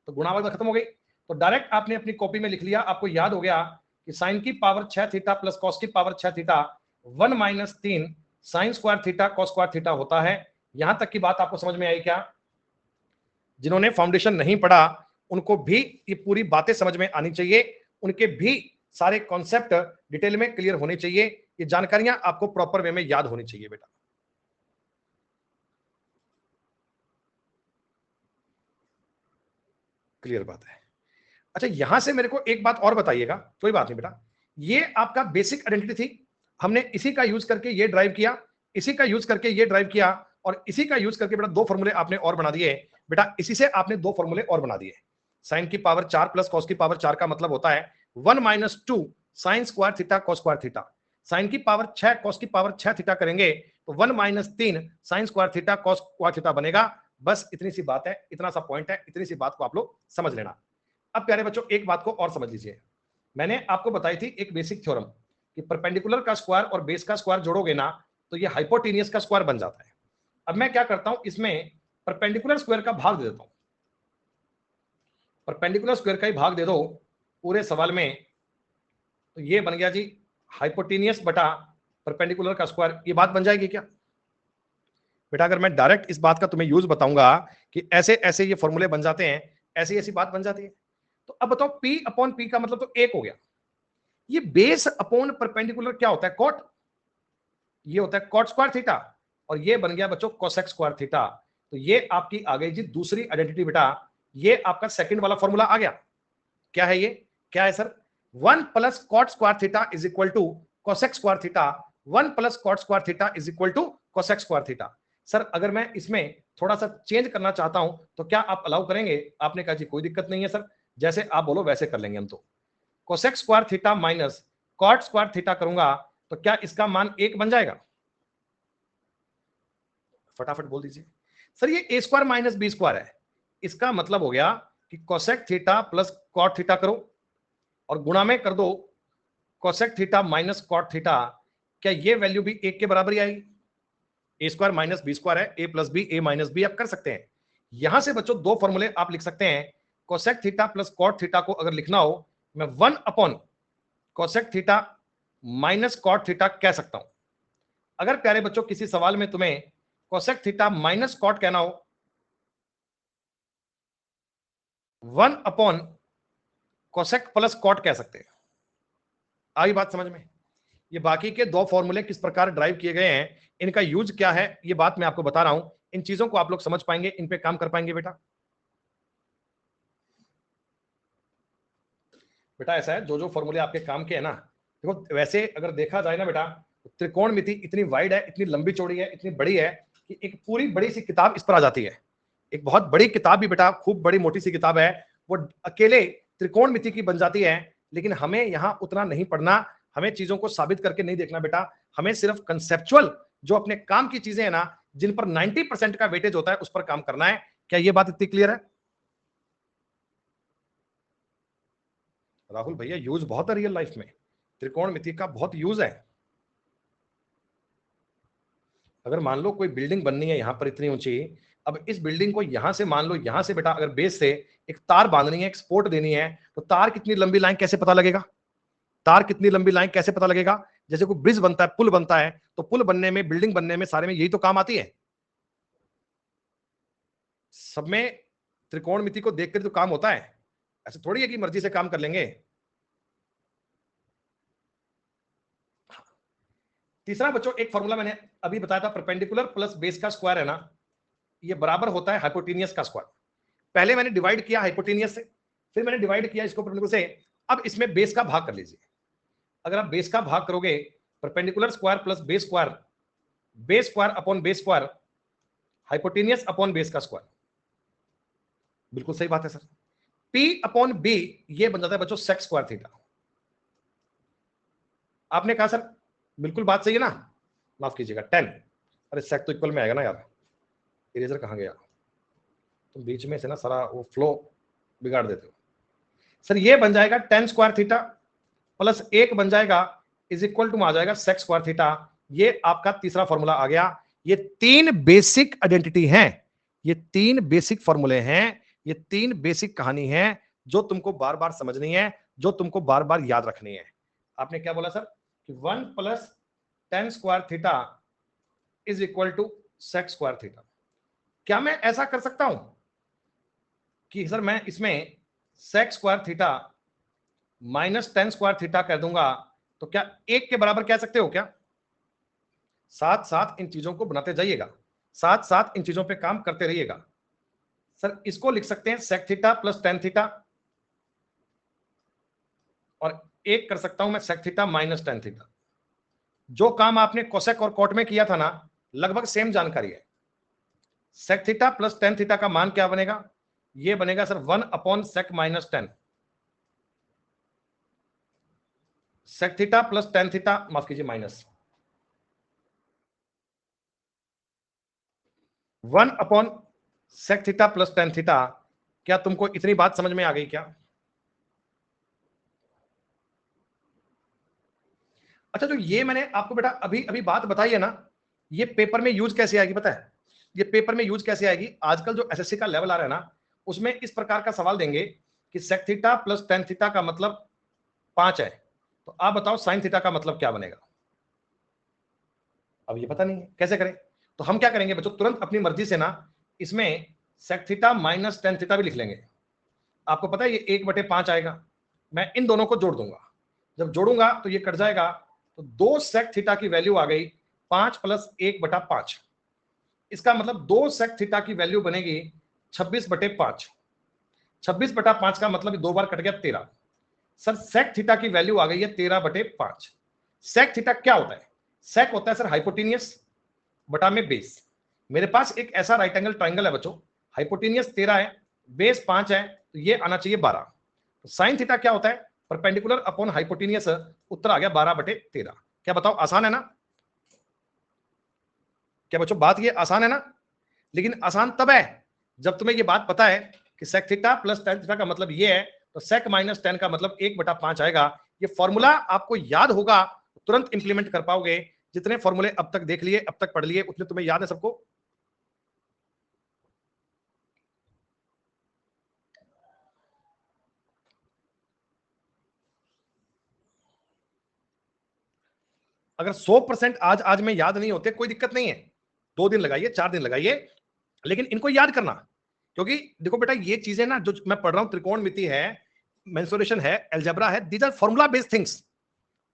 तो गुणा वाला खत्म हो गई। तो डायरेक्ट आपने अपनी कॉपी में लिख लिया, आपको याद हो गया कि साइन की पावर 6 थीटा प्लस कॉस की power 6 theta 1 minus 3 sine square theta cos square theta होता है। यहां तक की बात आपको समझ में आई क्या? जिन्होंने फाउंडेशन नहीं पढ़ा उनको भी ये पूरी बातें समझ में आनी चाहिए, उनके भी सारे कॉन्सेप्ट डिटेल में क्लियर होने चाहिए, ये जानकारियां आपको प्रॉपर वे में याद होनी चाहिए बेटा। क्लियर बात है। अच्छा, यहां से मेरे को एक बात और बताइएगा, कोई बात नहीं बेटा, ये आपका बेसिक आइडेंटिटी थी, हमने इसी का यूज करके ये ड्राइव किया, इसी का यूज करके ये ड्राइव किया, और इसी का यूज करके बेटा दो फॉर्मूले आपने और बना दिए बेटा, इसी से आपने दो फॉर्मूले और बना दिए। साइन की पावर 4 प्लस कॉस की पावर 4 का मतलब होता है 1 minus 2 sine square theta cos square theta. Sine की पावर 6 कॉस की पावर 6 थीटा करेंगे तो 1 minus 3 sine square theta cos square theta बनेगा। बस इतनी सी बात है, इतना सा पॉइंट है, इतनी सी बात को आप लोग समझ लेना। अब प्यारे बच्चों एक बात को और समझ लीजिए, मैंने आपको बताई थी एक बेसिक थ्योरम कि परपेंडिकुलर का स्क्वायर और बेस का स्क्वायर जोड़ोगे ना तो ये हाइपोटेनियस का स्क्वायर बन जाता है। अब मैं क्या करता हूं, इसमें परपेंडिकुलर स्क्वायर का भाग दे देता हूं, परपेंडिकुलर स्क्वायर का ही भाग दे दो पूरे सवाल में, तो ये बन गया जी हाइपोटेनियस बटा परपेंडिकुलर का स्क्वायर। ये बात बन जाएगी क्या बेटा? अगर मैं डायरेक्ट इस बात का तुम्हें यूज बताऊंगा कि ऐसे ऐसे ये फॉर्मूले बन जाते हैं, ऐसी ऐसी बात बन जाती है, तो अब बताओ P अपॉन P का मतलब तो एक हो गया। ये बेस अपॉन परपेंडिकुलर क्या होता है? कॉट। ये होता है कॉट स्क्वायर थीटा, और ये बन गया बच्चों कोसेक स्क्वायर थीटा। तो ये आपकी आ गई जी दूसरी आइडेंटिटी बेटा, ये आपका सेकंड वाला फॉर्मूला आ गया। क्या है ये? क्या है sir? 1 plus cot square theta is equal to cosec square theta. 1 plus cot square theta is equal to cosec square theta. Sir अगर मैं इसमें थोड़ा सा चेंज करना चाहता हूं तो क्या आप अलाउ करेंगे? आपने कहा जी कोई दिक्कत नहीं है सर, जैसे आप बोलो वैसे कर लेंगे हम। तो cosec square theta minus cot square theta करूंगा तो क्या इसका मान एक बन जाएगा? फटाफट बोल दीजिए। सर ये a square minus b square है, इसका मतलब हो गया कि cosec theta plus cot theta करो और गुणा में कर दो cosec theta minus cot theta. क्या ये वैल्यू भी एक के बराबर ही आएगी? A square minus b square है, a plus b, a minus b आप कर सकते हैं। यहां से बच्चों दो फॉर्मूले आप लिख सकते हैं। Cosec theta plus cot theta को अगर लिखना हो, मैं 1 upon cosec theta minus cot theta कह सकता हूं। अगर प्यारे बच्चों किसी सवाल में तुम्हें कोसेक थीटा माइनस कॉट कहना हो, 1 अपॉन कोसेक प्लस कॉट कह सकते हैं। आई बात समझ में? ये बाकी के दो फॉर्मूले किस प्रकार ड्राइव किए गए हैं, इनका यूज क्या है, ये बात मैं आपको बता रहा हूं। इन चीजों को आप लोग समझ पाएंगे, इन पे काम कर पाएंगे बेटा। बेटा ऐसा है, जो जो फॉर्मूले आपके काम के हैं ना, देखो वैसे अगर देखा जाए ना बेटा, त्रिकोणमिति इतनी वाइड है, इतनी लंबी चौड़ी है, इतनी बड़ी है कि एक पूरी बड़ी सी किताब इस पर आ जाती है। एक बहुत बड़ी किताब भी बेटा, खूब बड़ी मोटी सी किताब है, वो अकेले त्रिकोणमिति की बन जाती है। लेकिन हमें यहां उतना नहीं पढ़ना, हमें चीजों को साबित करके नहीं देखना बेटा, हमें सिर्फ कंसेप्चुअल जो अपने काम की चीजें हैं ना, जिन पर 90% का वेटेज होता है, उस पर काम करना है। क्या ये बात इतनी क्लियर है? राहुल भैया यूज बहुत है रियल लाइफ में, त्रिकोणमिति का बहुत यूज है। अगर मान लो कोई बिल्डिंग बननी है यहां पर इतनी ऊंची, अब इस बिल्डिंग को यहां से मान लो, यहां से बेटा अगर बेस से एक तार बांधनी है, एक सपोर्ट देनी है, तो तार कितनी लंबी लाइन कैसे पता लगेगा? तार कितनी लंबी लाइन कैसे पता लगेगा? जैसे कोई ब्रिज बनता है, पुल बनता है, तो पुल बनने में, बिल्डिंग बनने में, सारे में यही तो काम आती है। सब में त्रिकोणमिति को देखकर तो काम होता है, ऐसे थोड़ी है कि मर्जी से काम कर लेंगे। तीसरा बच्चों एक फॉर्मूला मैंने अभी बताया था, परपेंडिकुलर प्लस बेस का स्क्वायर है ना, ये बराबर होता है हाइपोटेनियस का स्क्वायर। पहले मैंने डिवाइड किया हाइपोटेनियस से, फिर मैंने डिवाइड किया इसको परपेंडिकुलर से। अब इसमें बेस का भाग कर लीजिए। अगर आप बेस का भाग करोगे, perpendicular square plus base square upon base square, hypotenuse upon base का स्क्वायर। बिल्कुल सही बात है सर। P अपॉन बी ये बन जाता है बच्चों सेक स्क्वायर थीटा। आपने कहा सर बिल्कुल बात सही है ना, माफ कीजिएगा 10, अरे सेक तो इक्वल में आएगा ना यार, इरेजर कहां गया? तुम बीच में से ना सारा वो फ्लो बिगाड़ देते हो। सर ये बन जाएगा 10 स्क्वायर थीटा प्लस 1 बन जाएगा इज इक्वल टू आ जाएगा सेक स्क्वायर थीटा। ये आपका तीसरा फॉर्मूला आ गया। ये 3 बेसिक आइडेंटिटी हैं, ये 3 बेसिक फॉर्मूले हैं, ये 3 बेसिक कहानी है जो तुमको बार बार समझनी है, जो तुमको बार बार याद रखनी है। आपने क्या बोला सर कि 1 plus 10 square theta is equal to sec square theta. क्या मैं ऐसा कर सकता हूं कि सर मैं इसमें sec square theta minus 10 square theta कह दूंगा, तो क्या 1 के बराबर कह सकते हो क्या? साथ साथ इन चीजों को बनाते जाइएगा, साथ साथ इन चीजों पे काम करते रहिएगा। सर इसको लिख सकते हैं sec theta plus tan theta, और एक कर सकता हूं मैं sec theta minus tan theta. जो काम आपने कोसेक और कॉट में किया था ना, लगभग सेम जानकारी है। Sec theta plus tan theta का मान क्या बनेगा? ये बनेगा sir 1 upon sec minus tan. Sec theta plus tan theta, माफ कीजिए minus 1 upon sec theta plus tan theta. क्या तुमको इतनी बात समझ में आ गई क्या? अच्छा, जो ये मैंने आपको बेटा अभी अभी बात बताई है ना, ये पेपर में यूज कैसे आएगी पता है? ये पेपर में यूज कैसे आएगी, आजकल जो एसएससी का लेवल आ रहा है ना, उसमें इस प्रकार का सवाल देंगे कि sec theta plus tan theta का मतलब 5 है, तो आप बताओ साइन थीटा का मतलब क्या बनेगा? अब ये पता नहीं है कैसे करें, तो हम क्या करेंगे बच्चों, तुरंत अपनी मर्जी से ना इसमें sec theta minus tan theta भी लिख लेंगे। आपको पता है ये 1/5 आएगा, मैं इन दोनों को जोड़ दूंगा, जब जोड़ूंगा तो ये कट जाएगा, तो 2 सेक थीटा की वैल्यू आ गई 5 प्लस 1/5। इसका मतलब 2 सेक थीटा की वैल्यू बनेगी 26/5। 26/5 का मतलब 2 बार कट गया 13। सर सेक थीटा की वैल्यू आ गई है 13/5। सेक थीटा क्या होता है? सेक होता है सर हाइपोटेनियस बटा में बेस। मेरे पास एक ऐसा राइट एंगल ट्राइंगल है बच्चों, हाइपोटेनियस 13 है, बेस 5 है, तो ये आना चाहिए 12। तो साइन थीटा क्या होता है? परपेंडिकुलर अपॉन हाइपोटेनियस, उत्तर आ गया 12/13। क्या बताओ, आसान है ना? क्या बच्चों बात ये आसान है ना? लेकिन आसान तब है जब तुम्हें ये बात पता है कि sec theta plus tan theta का मतलब ये है, तो sec माइनस tan का मतलब 1/5 आएगा। ये फॉर्मूला आपको याद होगा, तुरंत इंप्लीमेंट कर पाओगे। जितने फॉर्मूले अब तक देख लिए, अब तक पढ़ लिए, उतने तुम्हें याद है सबको? अगर 100% आज आज में याद नहीं होते कोई दिक्कत नहीं है, 2 दिन लगाइए, 4 दिन लगाइए, लेकिन इनको याद करना। क्योंकि देखो बेटा, ये चीजें ना जो मैं पढ़ रहा हूं, त्रिकोणमिति है, मेंसुरेशन है, अलजेब्रा है, these are formula based things.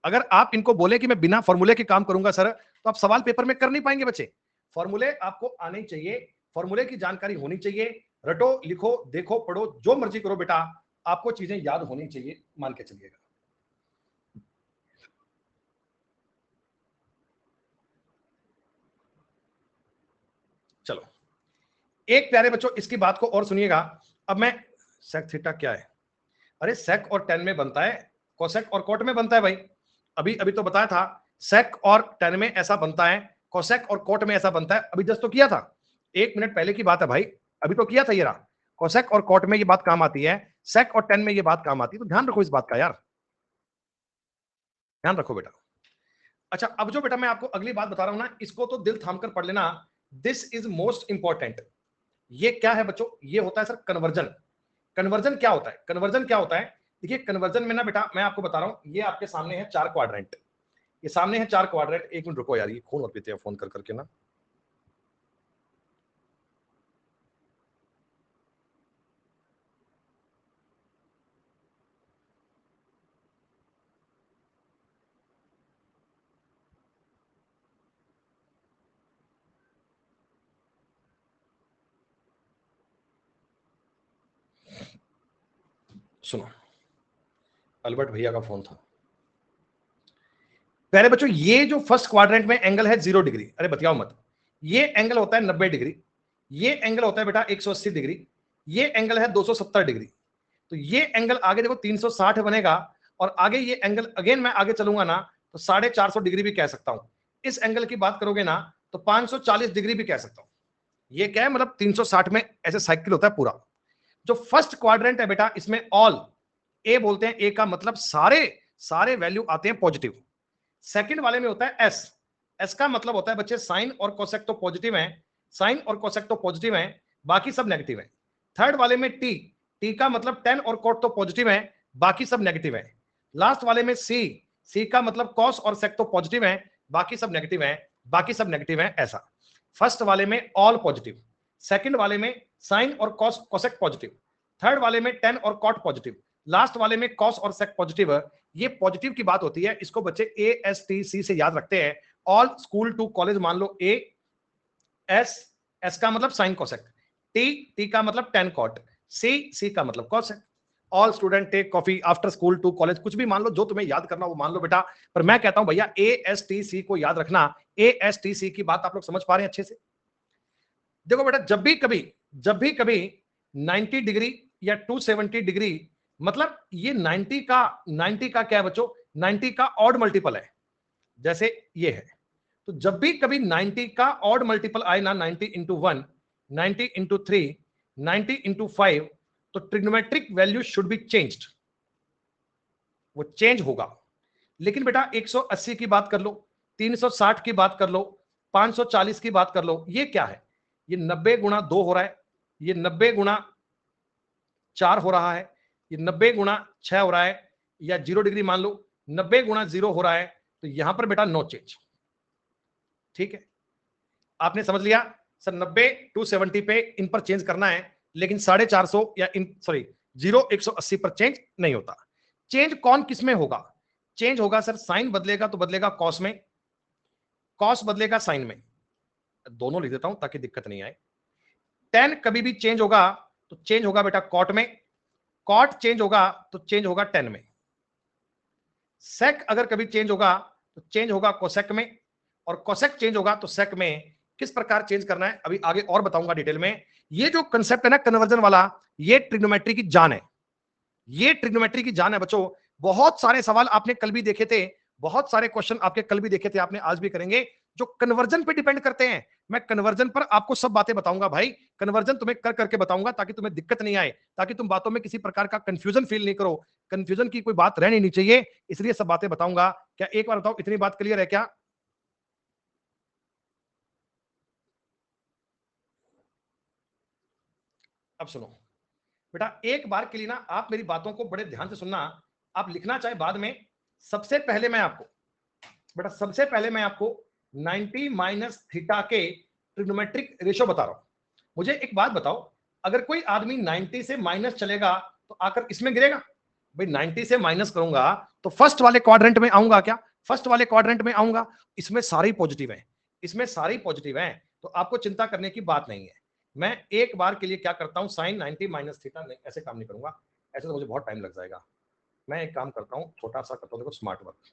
अगर आप इनको बोले कि मैं बिना फॉर्मूले के काम करूंगा सर, तो आप सवाल पेपर में कर नहीं पाएंगे बच्चे। फॉर्मूले आपको आने चाहिए, फॉर्मूले की जानकारी होनी चाहिए। रटो, लिखो, देखो, पढ़ो, जो मर्जी करो बेटा, आपको चीजें याद होनी चाहिए, मान के चलिएगा। चलो, एक प्यारे बच्चों इसकी बात को और सुनिएगा। अब मैं सेक थीटा क्या है? अरे सेक और टेन में बनता है, कोसेक और कोट में बनता है भाई। अभी अभी तो बताया था, सेक और टेन में ऐसा बनता है, कोसेक और कोट में ऐसा बनता है। अभी जस्ट तो किया था, 1 मिनट पहले की बात है भाई, अभी तो किया था। ये रहा, कोसेक और कोट में ये बात काम आती है, सेक और टेन में ये बात काम आती है। तो ध्यान रखो इस बात का यार, ध्यान रखो बेटा। अच्छा, अब जो बेटा मैं आपको अगली बात बता रहा हूं ना, इसको तो दिल थाम कर पढ़ लेना। This is most important. ये क्या है बच्चों? ये होता है सर कन्वर्जन। कन्वर्जन क्या होता है? कन्वर्जन क्या होता है? देखिए, कन्वर्जन में ना बेटा मैं आपको बता रहा हूं, ये आपके सामने है 4 क्वाड्रेंट, ये सामने है 4 क्वाड्रेंट। 1 मिनट रुको यार, ये खून मत पीते हैं फोन कर करके ना। सुनो, अल्बर्ट भैया का फोन था। पहले बच्चों, ये जो फर्स्ट क्वाड्रेंट में एंगल है 0 डिग्री, अरे बतियाओ मत, ये एंगल होता है 90 डिग्री, ये एंगल होता है बेटा 180 डिग्री, ये एंगल है 270 डिग्री। तो ये एंगल आगे देखो 360 बनेगा, और आगे ये एंगल अगेन मैं आगे चलूंगा ना तो 450 डिग्री भी कह सकता हूं। इस एंगल की बात करोगे ना तो 540 डिग्री भी कह सकता हूं। ये क्या है? मतलब 360 में ऐसे साइकिल होता है पूरा। जो फर्स्ट क्वाड्रेंट है बेटा, इसमें ऑल ए बोलते हैं, ए का मतलब सारे सारे वैल्यू आते हैं पॉजिटिव। सेकंड वाले में होता है एस, एस का मतलब होता है बच्चे साइन और कोसेक तो पॉजिटिव है, साइन और कोसेक तो पॉजिटिव है, बाकी सब नेगेटिव है। थर्ड वाले में टी, टी का मतलब टेन और कोट तो पॉजिटिव है, बाकी सब नेगेटिव है। लास्ट वाले में सी, सी का मतलब कॉस और सेक तो पॉजिटिव है, बाकी सब नेगेटिव है, बाकी सब नेगेटिव है। ऐसा फर्स्ट वाले में ऑल पॉजिटिव, सेकंड वाले में साइन और कॉस कोसेक पॉजिटिव, थर्ड वाले में टेन और कॉट पॉजिटिव, लास्ट वाले में कॉस और सेक पॉजिटिव। ये पॉजिटिव की बात होती है, इसको बच्चे ए एस टी सी से याद रखते हैं। ऑल स्कूल टू कॉलेज मान लो ए, एस, एस का मतलब साइन कोसेक, टी, टी का मतलब टेन कॉट, सी, सी का मतलब cosec. All student take coffee after school to college, कुछ भी मान लो, जो तुम्हें याद करना वो मान लो बेटा। पर मैं कहता हूं भैया ए एस टी सी को याद रखना। ए एस टी सी की बात आप लोग समझ पा रहे हैं अच्छे से? देखो बेटा, जब भी कभी 90 डिग्री या 270 डिग्री, मतलब ये 90 का क्या है बच्चों? 90 का ऑड मल्टीपल है, जैसे ये है। तो जब भी कभी 90 का ऑड मल्टीपल आए ना, 90 इंटू 1, 90 इंटू 3, 90 इंटू 5, तो trigonometric value should be changed, वो चेंज होगा। लेकिन बेटा 180 की बात कर लो, 360 की बात कर लो, 540 की बात कर लो, ये क्या है? ये 90 गुणा 2 हो रहा है, ये 90 गुणा 4 हो रहा है, ये 90 गुणा 6 हो रहा है, या 0 डिग्री मान लो, 90 गुणा 0 हो रहा है। तो यहां पर बेटा नो चेंज। ठीक है, आपने समझ लिया सर? 90 270 पे इन पर चेंज करना है, लेकिन 450 या इन सॉरी 0 180 पर चेंज नहीं होता। चेंज कौन किस में होगा? चेंज होगा सर, साइन बदलेगा तो बदलेगा कॉस में, कॉस बदलेगा साइन में। दोनों लिख देता हूं ताकि दिक्कत नहीं आए। टेन कभी भी चेंज होगा तो चेंज होगा बेटा कॉट में, कॉट चेंज होगा तो चेंज होगा टेन में। सेक अगर कभी चेंज होगा तो चेंज होगा कोसेक में, और कोसेक चेंज होगा तो सेक में। किस प्रकार चेंज करना है अभी आगे और बताऊंगा डिटेल में। ये जो कंसेप्ट है ना कन्वर्जन वाला, ये ट्रिग्नोमेट्री की जान है, ये ट्रिग्नोमेट्री की जान है बच्चों। बहुत सारे सवाल आपने कल भी देखे थे, बहुत सारे क्वेश्चन आपके कल भी देखे थे, आपने आज भी करेंगे, जो कन्वर्जन पे डिपेंड करते हैं। मैं कन्वर्जन पर आपको सब बातें बताऊंगा भाई, कन्वर्जन तुम्हें कर करके बताऊंगा ताकि तुम्हें दिक्कत नहीं आए, ताकि तुम बातों में किसी प्रकार का कंफ्यूजन फील नहीं करो, कंफ्यूजन की कोई बात रहनी नहीं चाहिए, इसलिए सब बातें बताऊंगा। क्या एक बार बताओ, इतनी बात क्लियर है क्या? अब सुनो बेटा, एक बार के लिए ना आप मेरी बातों को बड़े ध्यान से सुनना, आप लिखना चाहे बाद में। सबसे पहले मैं आपको बेटा, सबसे पहले मैं आपको 90 माइनस थीटा के ट्रिग्नोमेट्रिक रेशियो बता रहा हूं। मुझे एक बात बताओ, अगर कोई आदमी 90 से माइनस चलेगा तो आकर इसमें गिरेगा? भाई 90 से माइनस करूंगा तो फर्स्ट वाले क्वाड्रेंट में आऊंगा क्या? फर्स्ट वाले क्वाड्रेंट में आऊंगा। इसमें सारे पॉजिटिव हैं, इसमें सारे पॉजिटिव हैं, तो आपको चिंता करने की बात नहीं है। मैं एक बार के लिए क्या करता हूं, साइन 90 माइनस थीटा नहीं, ऐसे काम नहीं करूंगा, ऐसे तो मुझे बहुत टाइम लग जाएगा। मैं एक काम करता हूं, छोटा सा करता हूं, देखो स्मार्ट वर्क।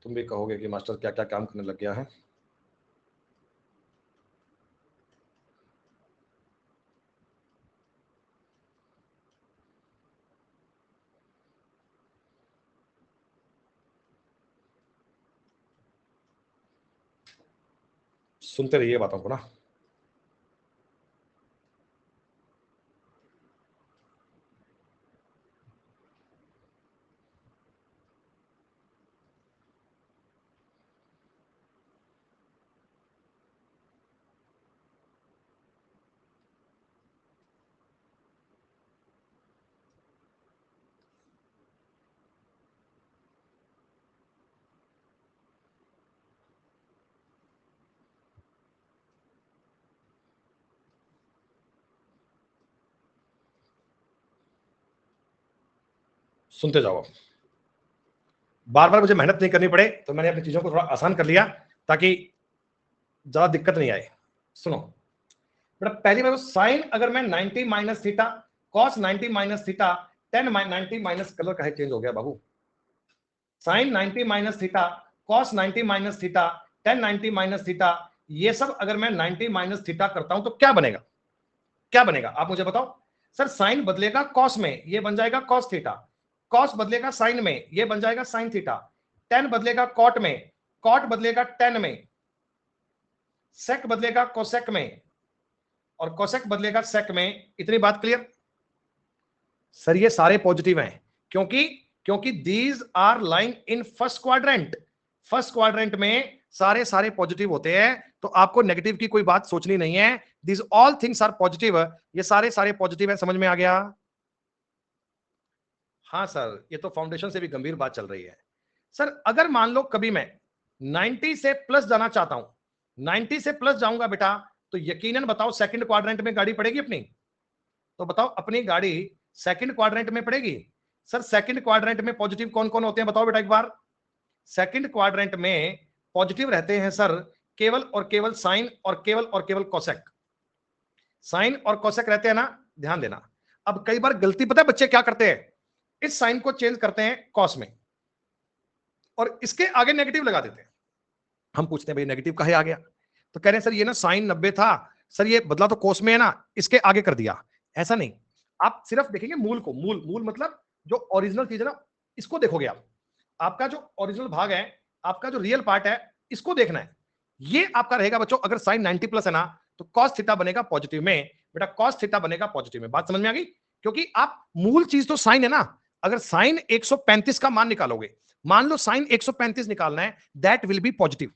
तुम भी कहोगे कि मास्टर क्या क्या काम करने लग गया है। सुनते रहिए बातों को ना। सुनते जाओ, बार बार मुझे मेहनत नहीं करनी पड़े, तो मैंने अपनी चीजों को थोड़ा आसान कर लिया ताकि ज्यादा दिक्कत नहीं आए। सुनो बेटा, पहली बात, साइन अगर मैं 90 minus theta, cos 90 minus theta, tan 90 minus, colour का है चेंज हो गया बाबू, sine 90 minus theta, cos 90 minus theta, tan 90 minus theta, ये सब अगर मैं 90 माइनस थीटा करता हूं तो क्या बनेगा? क्या बनेगा आप मुझे बताओ। सर साइन बदलेगा कॉस में, ये बन जाएगा कॉस थीटा, कॉस बदलेगा साइन में, ये बन जाएगा साइन थीटा, टेन बदलेगा कॉट में, कॉट बदलेगा टेन में, सेक बदलेगा कोसेक में, और कोसेक बदलेगा सेक में। इतनी बात क्लियर? सर ये सारे पॉजिटिव हैं, क्योंकि क्योंकि these are lying in first quadrant. First quadrant में सारे सारे पॉजिटिव होते हैं, तो आपको नेगेटिव की कोई बात सोचनी नहीं है। These all things are positive, ये सारे सारे पॉजिटिव है। समझ में आ गया? हाँ सर, ये तो फाउंडेशन से भी गंभीर बात चल रही है। सर अगर मान लो कभी मैं 90 से प्लस जाना चाहता हूं, 90 से प्लस जाऊंगा बेटा, तो यकीनन बताओ सेकंड क्वाड्रेंट में गाड़ी पड़ेगी अपनी? तो बताओ अपनी गाड़ी सेकंड क्वाड्रेंट में पड़ेगी? सर सेकंड क्वाड्रेंट में पॉजिटिव कौन कौन होते हैं बताओ बेटा एक बार। सेकंड क्वाड्रेंट में पॉजिटिव रहते हैं सर केवल और केवल साइन और केवल कोसेक। साइन और कोसेक रहते हैं ना, ध्यान देना। अब कई बार गलती पता है बच्चे क्या करते हैं, इस साइन को चेंज करते हैं कॉस में और इसके आगे नेगेटिव लगा देते हैं। हम पूछते हैं भाई नेगेटिव काहे आ गया? तो कह रहे हैं सर ये ना साइन 90 था, सर ये बदला तो कोस में है ना, इसके आगे कर दिया। ऐसा नहीं, आप सिर्फ देखेंगे मूल को, मूल मूल मतलब जो ओरिजिनल चीज है ना, इसको देखोगे आप। आपका जो ओरिजिनल भाग है, आपका जो रियल पार्ट है, इसको देखना है। ये आपका रहेगा बच्चों, अगर साइन 90 प्लस है ना, तो कॉस थीटा बनेगा पॉजिटिव में बेटा, कॉस थीटा बनेगा पॉजिटिव में। बात समझ में आ गई? क्योंकि आप मूल चीज तो साइन है ना, अगर साइन 135 का मान निकालोगे, मान लो साइन 135 निकालना है, दैट विल बी पॉजिटिव।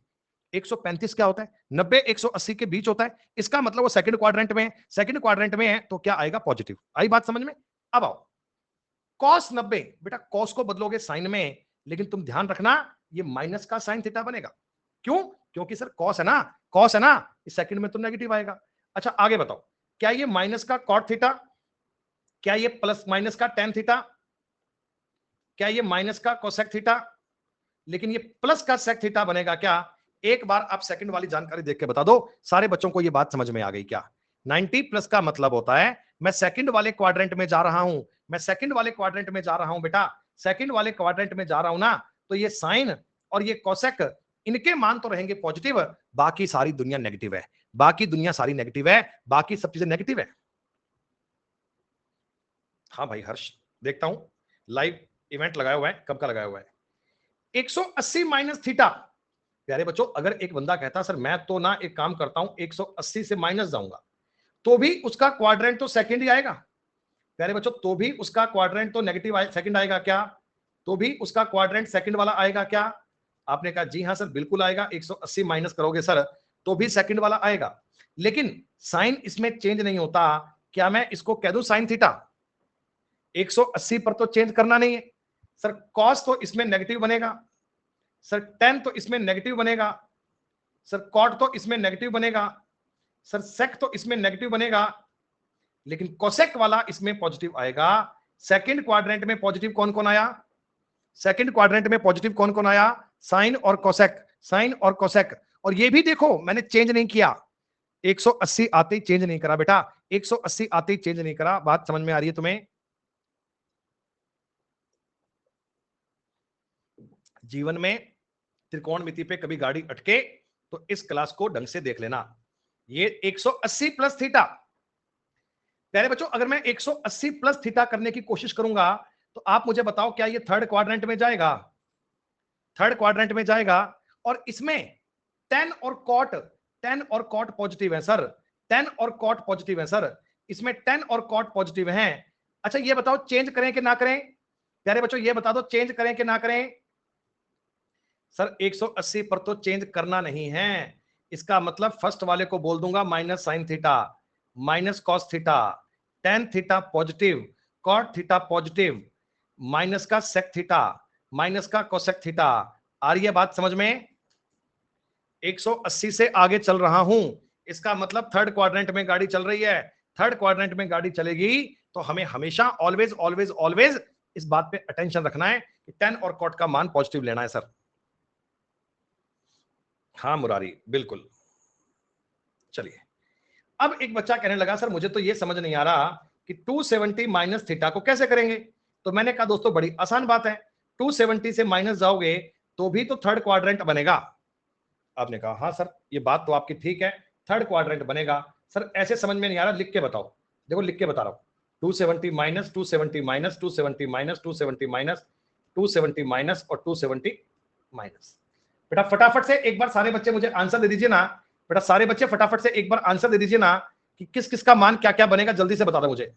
135 क्या होता है? 90 180 के बीच होता है, इसका मतलब वो सेकंड क्वाड्रेंट में है, सेकंड क्वाड्रेंट में है तो क्या आएगा? पॉजिटिव। आई बात समझ में? अब आओ, कॉस 90 बेटा, कॉस को बदलोगे साइन में, लेकिन तुम ध्यान रखना ये माइनस का साइन थीटा बनेगा। क्यों? क्योंकि सर कॉस है ना, कॉस है ना, इस सेकंड में तो नेगेटिव आएगा। अच्छा आगे बताओ, क्या ये माइनस का कॉट थीटा, क्या ये प्लस माइनस का टेन थीटा, क्या ये माइनस का कोसेक थीटा, लेकिन ये प्लस का सेक थीटा बनेगा क्या? एक बार आप सेकंड वाली जानकारी देख के बता दो, सारे बच्चों को ये बात समझ में आ गई क्या? 90 प्लस का मतलब होता है मैं सेकंड वाले क्वाड्रेंट में जा रहा हूं, मैं सेकंड वाले क्वाड्रेंट में जा रहा हूं बेटा, सेकंड वाले क्वाड्रेंट में जा रहा हूं ना, तो ये साइन और ये कोसेक, इनके मान तो रहेंगे पॉजिटिव, बाकी सारी दुनिया नेगेटिव है, बाकी दुनिया सारी नेगेटिव है, बाकी सब चीजें नेगेटिव है। हाँ भाई हर्ष, देखता हूं लाइव इवेंट लगाया हुआ है, कब का लगाया हुआ है? 180 माइनस थीटा। प्यारे बच्चों, अगर एक बंदा कहता सर मैं तो ना एक काम करता हूं 180 से माइनस जाऊंगा, तो भी उसका क्वाड्रेंट तो सेकंड ही आएगा। प्यारे बच्चों, तो भी उसका क्वाड्रेंट तो नेगेटिव सेकंड आएगा क्या? तो भी उसका क्वाड्रेंट सेकंड वाला आएगा क्या? आपने कहा जी हां सर बिल्कुल आएगा। 180 माइनस करोगे सर तो भी सेकंड वाला आएगा, लेकिन साइन इसमें चेंज नहीं होता। क्या मैं इसको कह दूं साइन थीटा? 180 पर तो चेंज करना नहीं है सर। कॉस तो इसमें नेगेटिव बनेगा सर, टेन तो इसमें नेगेटिव बनेगा सर, कॉट तो इसमें नेगेटिव बनेगा सर, सेक तो इसमें नेगेटिव बनेगा, लेकिन कोसेक वाला इसमें पॉजिटिव आएगा। सेकंड क्वाड्रेंट में पॉजिटिव कौन कौन आया? सेकंड क्वाड्रेंट में पॉजिटिव कौन कौन आया? साइन और कोसेक, साइन और कोसेक। और ये भी देखो मैंने चेंज नहीं किया, 180 आते ही चेंज नहीं करा बेटा, 180 आते ही चेंज नहीं करा। बात समझ में आ रही है तुम्हें? जीवन में त्रिकोणमिति पे कभी गाड़ी अटके तो इस क्लास को ढंग से देख लेना। ये 180 प्लस थीटा। प्यारे बच्चों, अगर मैं 180 प्लस थीटा करने की कोशिश करूंगा तो आप मुझे बताओ क्या ये थर्ड क्वाड्रेंट में जाएगा? थर्ड क्वाड्रेंट में जाएगा। और इसमें टेन और कॉट पॉजिटिव है सर, टेन और कॉट पॉजिटिव है सर, इसमें टेन और कॉट पॉजिटिव है। अच्छा ये बताओ चेंज करें कि ना करें? प्यारे बच्चों ये बता दो चेंज करें कि ना करें? सर 180 पर तो चेंज करना नहीं है। इसका मतलब फर्स्ट वाले को बोल दूंगा minus sine theta, minus cos theta, tan theta positive, cot theta positive, minus का सेक थीटा, माइनस का कोसेक थीटा। आ रही है बात समझ में? 180 से आगे चल रहा हूं, इसका मतलब थर्ड क्वाड्रेंट में गाड़ी चल रही है। थर्ड क्वाड्रेंट में गाड़ी चलेगी तो हमें हमेशा ऑलवेज ऑलवेज ऑलवेज इस बात पे अटेंशन रखना है कि टेन और कॉट का मान पॉजिटिव लेना है सर। हाँ मुरारी बिल्कुल। चलिए, अब एक बच्चा कहने लगा सर मुझे तो ये समझ नहीं आ रहा कि 270 माइनस थीटा को कैसे करेंगे। तो मैंने कहा दोस्तों बड़ी आसान बात है, 270 से माइनस जाओगे तो भी तो थर्ड क्वाड्रेंट बनेगा। आपने कहा हाँ सर ये बात तो आपकी ठीक है, थर्ड क्वाड्रेंट बनेगा। सर ऐसे समझ में नहीं आ रहा, लिख के बताओ। देखो लिख के बता रहा हूं, 270 minus 270 minus 270 minus 270 minus 270 minus और 270 माइनस। बेटा फटाफट से एक बार सारे बच्चे मुझे आंसर दे दीजिए ना। बेटा सारे बच्चे फटाफट से एक बार आंसर दे दीजिए ना कि किस किस का मान क्या क्या बनेगा, जल्दी से बता दो मुझे।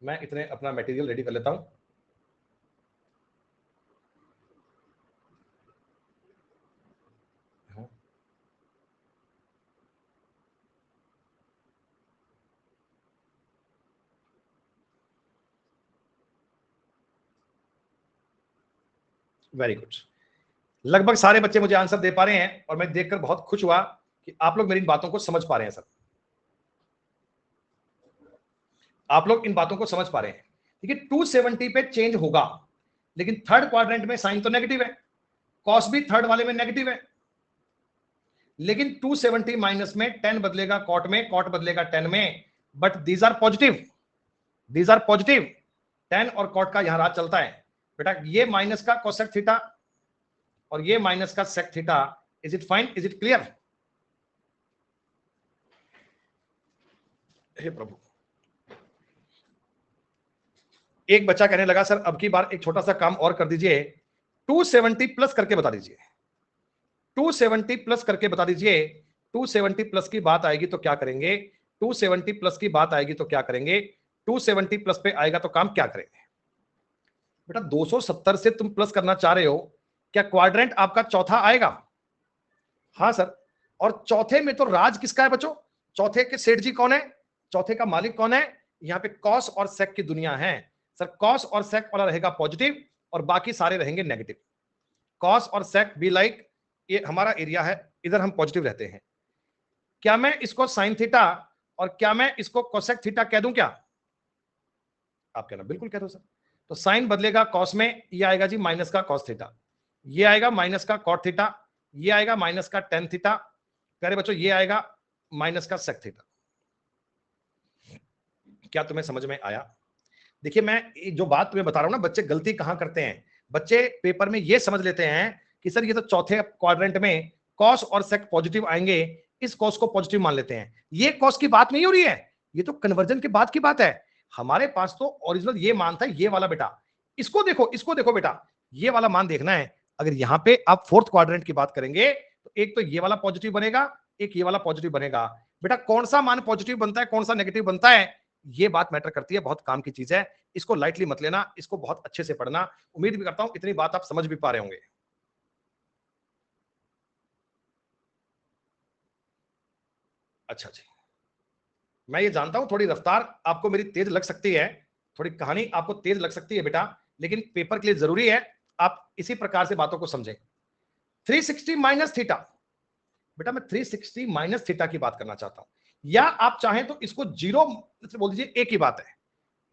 मैं इतने अपना मटेरियल रेडी कर लेता हूं। वेरी गुड, लगभग सारे बच्चे मुझे आंसर दे पा रहे हैं और मैं देखकर बहुत खुश हुआ कि आप लोग मेरी इन बातों को समझ पा रहे हैं सर। आप लोग इन बातों को समझ पा रहे हैं। देखिए 270 पे चेंज होगा, लेकिन थर्ड क्वाड्रेंट में साइन तो नेगेटिव है, कॉस भी थर्ड वाले में नेगेटिव है, लेकिन 270 माइनस में 10 बदलेगा कॉट में, कॉट बदलेगा 10 में, but these are positive, these are positive. 10 और कॉट का यहां राज चलता है बेटा। ये माइनस का कोसेक थीटा और ये माइनस का sec theta. Is it fine? Is it clear? हे प्रभु, एक बच्चा कहने लगा सर अब की बार एक छोटा सा काम और कर दीजिए, 270 प्लस करके बता दीजिए, 270 प्लस करके बता दीजिए। 270 प्लस की बात आएगी तो क्या करेंगे? 270 प्लस की बात आएगी तो क्या करेंगे? 270 प्लस पे आएगा तो काम क्या करेंगे? बेटा 270 से तुम प्लस करना चाह रहे हो, क्या क्वाड्रेंट आपका चौथा आएगा? हाँ सर। और चौथे में तो राज किसका है बच्चों? चौथे के सेठ जी कौन है? चौथे का मालिक कौन है? यहाँ पे कॉस और सेक की दुनिया है सर। कॉस और सेक वाला रहेगा पॉजिटिव और बाकी सारे रहेंगे नेगेटिव। कॉस और सेक बी लाइक, ये हमारा एरिया है, इधर हम पॉजिटिव रहते हैं। क्या मैं इसको साइन थीटा और क्या मैं इसको कोसेक थीटा कह दूं क्या? आप कहना बिल्कुल कह दो सर। तो साइन बदलेगा कॉस में, ये आएगा जी माइनस का कॉस थीटा, ये आएगा माइनस का कॉट थीटा, ये आएगा माइनस का टेन थीटा। प्यारे बच्चों ये आएगा माइनस का सेक थीटा। क्या तुम्हें समझ में आया? देखिए मैं जो बात तुम्हें बता रहा हूं ना, बच्चे गलती कहां करते हैं, बच्चे पेपर में ये समझ लेते हैं कि सर ये तो चौथे क्वाड्रेंट में कॉस और सेक पॉजिटिव आएंगे, इस कॉस को पॉजिटिव मान लेते हैं। ये कॉस की बात नहीं हो रही है, ये तो कन्वर्जन के बाद की बात है। हमारे पास तो ओरिजिनल ये मान था, ये वाला बेटा, इसको देखो बेटा, ये वाला मान देखना है। अगर यहां पे आप फोर्थ क्वाड्रेंट की बात करेंगे तो एक तो ये वाला पॉजिटिव बनेगा, एक ये वाला पॉजिटिव बनेगा। बेटा कौन सा मान पॉजिटिव बनता है, कौन सा नेगेटिव बनता है, ये बात मैटर करती है, बहुत काम की चीज है। इसको लाइटली मत लेना, इसको बहुत अच्छे से पढ़ना। उम्मीद भी करता हूं इतनी बात आप समझ भी पा रहे होंगे। अच्छा जी, मैं ये जानता हूं थोड़ी रफ्तार आपको मेरी तेज लग सकती है, थोड़ी कहानी आपको तेज लग सकती है बेटा, लेकिन पेपर के लिए जरूरी है आप इसी प्रकार से बातों को समझें। 360 माइनस थीटा, बेटा मैं 360 माइनस थीटा की बात करना चाहता हूं, या आप चाहें तो इसको जीरो बोल दीजिए, एक ही बात है,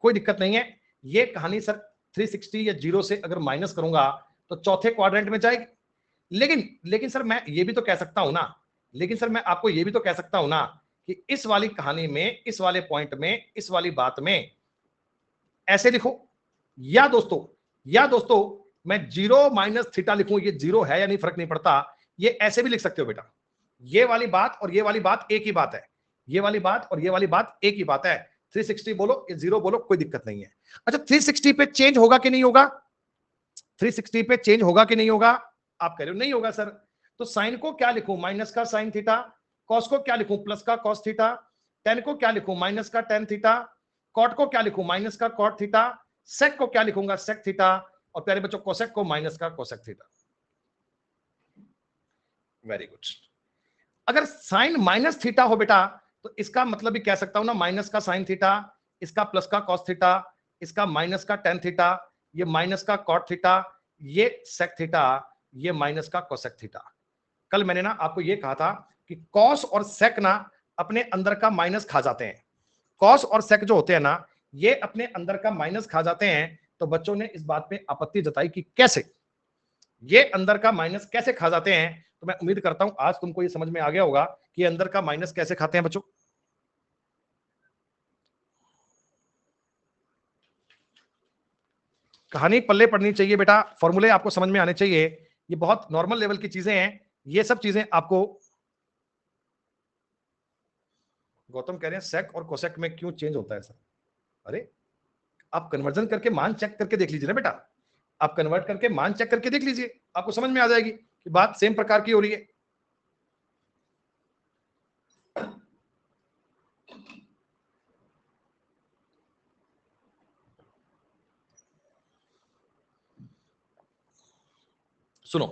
कोई दिक्कत नहीं है। ये कहानी सर 360 या जीरो से अगर माइनस करूंगा तो चौथे क्वाड्रेंट में जाएगी। लेकिन लेकिन सर मैं ये भी तो कह सकता हूं ना, लेकिन सर मैं आपको ये भी तो कह सकता हूं ना कि इस वाली कहानी में, इस वाले पॉइंट में, इस वाली बात में ऐसे लिखो, या दोस्तों, या दोस्तों मैं जीरो माइनस थीटा लिखूं, ये जीरो है या नहीं फर्क नहीं पड़ता, ये ऐसे भी लिख सकते हो बेटा। ये वाली बात और ये वाली बात एक ही बात है, ये वाली बात और ये वाली बात एक ही बात है। 360 बोलो या जीरो बोलो, कोई दिक्कत नहीं है। अच्छा 360 पे चेंज होगा कि नहीं होगा, 360 पे चेंज होगा कि नहीं होगा, आप कह रहे हो नहीं होगा सर, तो साइन को क्या लिखूं, माइनस का साइन थीटा, कॉस को क्या लिखूं, प्लस का कॉस थीटा, टेन को क्या लिखूं, माइनस का टेन थीटा, कॉट को क्या लिखूं, माइनस का कॉट थीटा, सेक को क्या लिखूंगा, सेक थीटा, और प्यारे बच्चों कोसेक को माइनस का कोसेक थीटा। Very good. अगर साइन माइनस थीटा हो बेटा तो इसका मतलब भी कह सकता हूं ना, माइनस का साइन थीटा, इसका प्लस का कॉस थीटा, इसका माइनस का टेन थीटा, ये माइनस का कॉट थीटा, ये सेक थीटा, ये माइनस का कोसेक थीटा। कल मैंने ना आपको ये कहा था कि कॉस और सेक ना अपने अंदर का माइनस खा जाते हैं, कॉस और सेक जो होते हैं ना ये अपने अंदर का माइनस खा जाते हैं। तो बच्चों ने इस बात पे आपत्ति जताई कि कैसे ये अंदर का माइनस कैसे खा जाते हैं। तो मैं उम्मीद करता हूं आज तुमको ये समझ में आ गया होगा कि अंदर का माइनस कैसे खाते हैं बच्चों। कहानी पल्ले पड़नी चाहिए बेटा, फॉर्मूले आपको समझ में आने चाहिए, ये बहुत नॉर्मल लेवल की चीजें हैं, ये सब चीजें आपको। गौतम कह रहे हैं सेक और कोसेक में क्यों चेंज होता है सर, अरे आप कन्वर्जन करके मान चेक करके देख लीजिए ना बेटा, आप कन्वर्ट करके मान चेक करके देख लीजिए, आपको समझ में आ जाएगी कि बात सेम प्रकार की हो रही है। सुनो,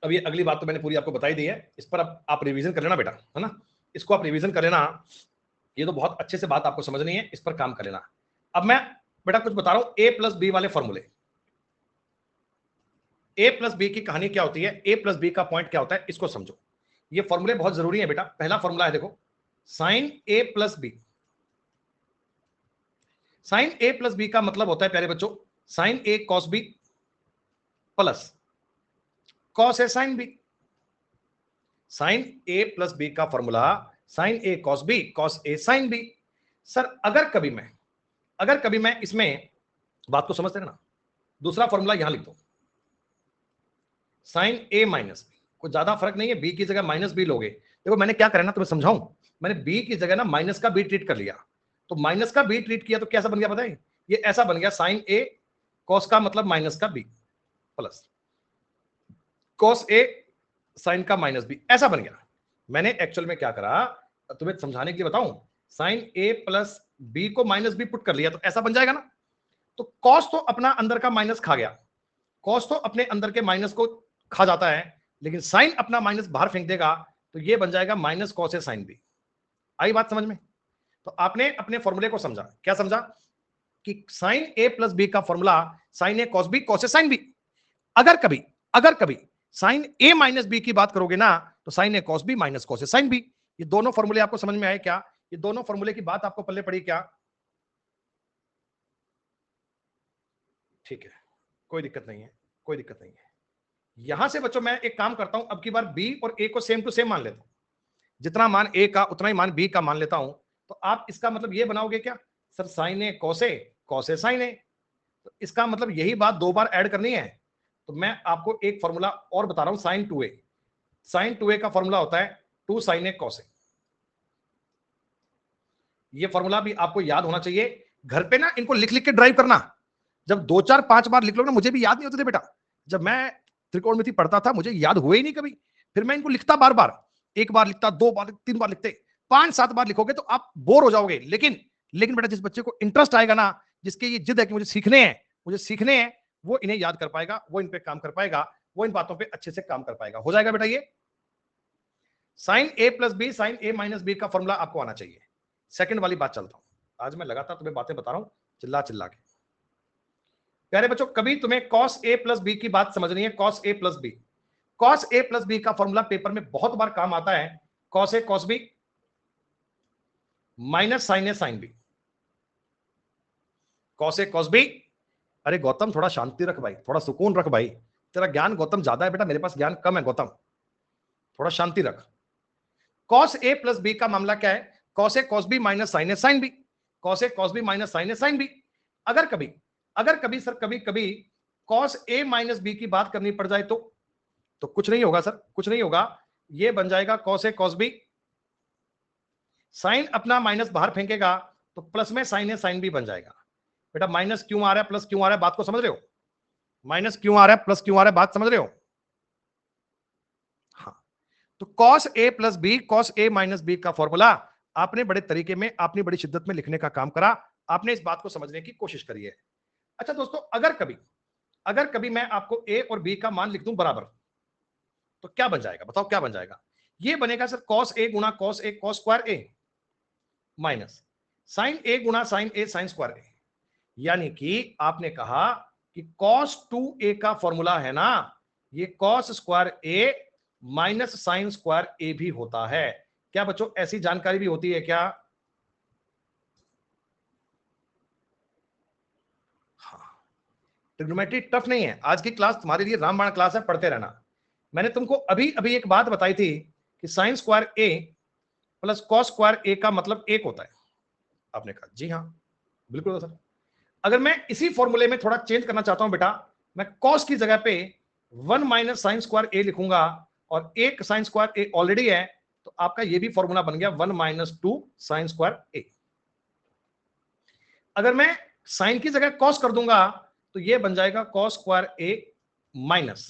अब ये अगली बात तो मैंने पूरी आपको बताई दी है, इस पर अब आप रिवीजन कर लेना बेटा, है ना, इसको आप रिवीजन कर लेना, ये तो बहुत अच्छे से बात आपको समझनी है, इस पर काम कर लेना। अब मैं बेटा कुछ बता रहा हूं, ए प्लस बी वाले फॉर्मूले, ए प्लस बी की कहानी क्या होती है, ए प्लस बी का पॉइंट क्या होता है, इसको समझो। ये फॉर्मूले बहुत जरूरी है बेटा। पहला फॉर्मूला है देखो, साइन ए प्लस बी, साइन ए प्लस बी का मतलब होता है प्यारे बच्चों, sign A cos B plus cos A sine B. Sign A plus B का formula sine A cos B, cos A sine B. Sir अगर कभी मैं इसमें बात को समझते हैं ना, दूसरा फॉर्मूला यहां लिख दो, साइन ए माइनस बी, कुछ ज्यादा फर्क नहीं है, बी की जगह माइनस बी लोगे। देखो मैंने क्या करा ना तुम्हें समझाऊं, मैंने बी की जगह ना माइनस का बी ट्रीट कर लिया, तो माइनस का बी ट्रीट किया तो कैसा बन गया पता है, ये ऐसा बन गया, साइन ए कॉस का मतलब माइनस का B plus cos A sign का माइनस बी, ऐसा बन गया। मैंने एक्चुअल में क्या करा तुम्हें समझाने के लिए बताऊं, साइन ए प्लस बी को माइनस बी पुट कर लिया तो ऐसा बन जाएगा ना। तो कॉस तो अपना अंदर का माइनस खा गया, कॉस तो अपने अंदर के माइनस को खा जाता है, लेकिन साइन अपना माइनस बाहर फेंक देगा, तो ये बन जाएगा minus cos A sine B. आई बात समझ में। तो आपने अपने फॉर्मूले को समझा, क्या समझा कि साइन ए प्लस बी का formula sine A cos B cos A sine B. अगर कभी साइन ए माइनस बी की बात करोगे ना तो sign A cos B minus cos A sine B. ये दोनों फॉर्मूले आपको समझ में आए क्या, ये दोनों फॉर्मूले की बात आपको पल्ले पड़ी क्या, ठीक है, कोई दिक्कत नहीं है, कोई दिक्कत नहीं है। यहां से बच्चों मैं एक काम करता हूं, अब की बार बी और ए को सेम टू सेम मान लेता हूं, जितना मान ए का उतना ही मान बी का मान लेता हूं। तो आप इसका मतलब ये बनाओगे क्या sir, sign A cos A sign ए, तो इसका मतलब यही बात दो बार ऐड करनी है। तो मैं आपको एक फॉर्मूला और बता रहा हूं, sign to A, sign to ए का फॉर्मूला होता है to sign A cos A. ये फॉर्मूला भी आपको याद होना चाहिए, घर पे ना इनको लिख लिख के ड्राइव करना, जब 2 4 5 बार लिख लो ना, मुझे भी याद नहीं होते थे बेटा। जब मैं त्रिकोणमिति पढ़ता था मुझे याद हुए ही नहीं कभी। फिर मैं इनको लिखता बार बार, 1 बार लिखता, 2 बार, 3 बार लिखते, 5 7 बार लिखोगे तो आप बोर हो जाओगे। लेकिन बेटा जिस बच्चे को इंटरेस्ट आएगा ना, जिसके ये जिद है कि मुझे सीखने हैं, वो इन्हें याद कर पाएगा, वो इन पे काम कर पाएगा, वो इन बातों पे अच्छे से काम कर पाएगा। हो जाएगा बेटा ये। साइन ए प्लस बी साइन ए माइनस बी का फॉर्मूला आपको आना चाहिए। सेकंड वाली बात चलता हूं। आज मैं लगातार तुम्हें बातें बता रहा हूं चिल्ला चिल्ला के। प्यारे बच्चों, कभी तुम्हें कॉस ए प्लस बी की बात समझनी है। Cos A plus B, cos A plus B का फॉर्मूला पेपर में बहुत बार काम आता है। Cos A cos B minus sign A sine B, cos A cos B. अरे गौतम थोड़ा शांति रख भाई, थोड़ा सुकून रख भाई। तेरा ज्ञान गौतम ज्यादा है बेटा, मेरे पास ज्ञान कम है गौतम, थोड़ा शांति रख। कॉस ए प्लस बी का मामला क्या है? Cos A cos B minus sign A sine B, cos A cos B minus sign A sine B. अगर कभी सर कभी कभी कॉस ए माइनस बी की बात करनी पड़ जाए तो कुछ नहीं होगा सर, कुछ नहीं होगा। ये बन जाएगा cos A cos B, sign अपना माइनस बाहर फेंकेगा तो प्लस में साइन ए साइन बी बन जाएगा। बेटा माइनस क्यों आ रहा है, प्लस क्यों आ रहा है, बात को समझ रहे हो? माइनस क्यों आ रहा है, प्लस क्यों आ रहा है, बात समझ रहे हो? हाँ, तो cos A plus B cos A minus B का फॉर्मूला आपने बड़े तरीके में, आपने बड़ी शिद्दत में लिखने का काम करा, आपने इस बात को समझने की कोशिश करी है। अच्छा दोस्तों, अगर कभी मैं आपको ए और बी का मान लिख दूं बराबर, तो क्या बन जाएगा? बताओ क्या बन जाएगा? ये बनेगा सर कॉस ए गुणा cos A cos square A minus sign ए गुणा साइन ए साइन स्क्वायर ए। यानी कि आपने कहा कि कॉस 2a का फॉर्मूला है ना, ये कॉस स्क्वायर ए माइनस साइन स्क्वायर ए भी होता है। क्या बच्चों ऐसी जानकारी भी होती है क्या? हाँ, ट्रिग्नोमेट्री टफ नहीं है। आज की क्लास तुम्हारे लिए रामबाण क्लास है, पढ़ते रहना। मैंने तुमको अभी अभी एक बात बताई थी कि साइन स्क्वायर ए प्लस कॉस स्क्वायर ए का मतलब एक होता है। आपने कहा जी हाँ बिल्कुल सर। अगर मैं इसी फॉर्मूले में थोड़ा चेंज करना चाहता हूं बेटा, मैं कॉस की जगह पे 1 माइनस साइन स्क्वायर ए लिखूंगा, और एक साइन स्क्वायर ए ऑलरेडी है, तो आपका ये भी फॉर्मूला बन गया 1 माइनस 2 साइन स्क्वायर ए। अगर मैं साइन की जगह कॉस कर दूंगा तो ये बन जाएगा कॉस स्क्वायर ए माइनस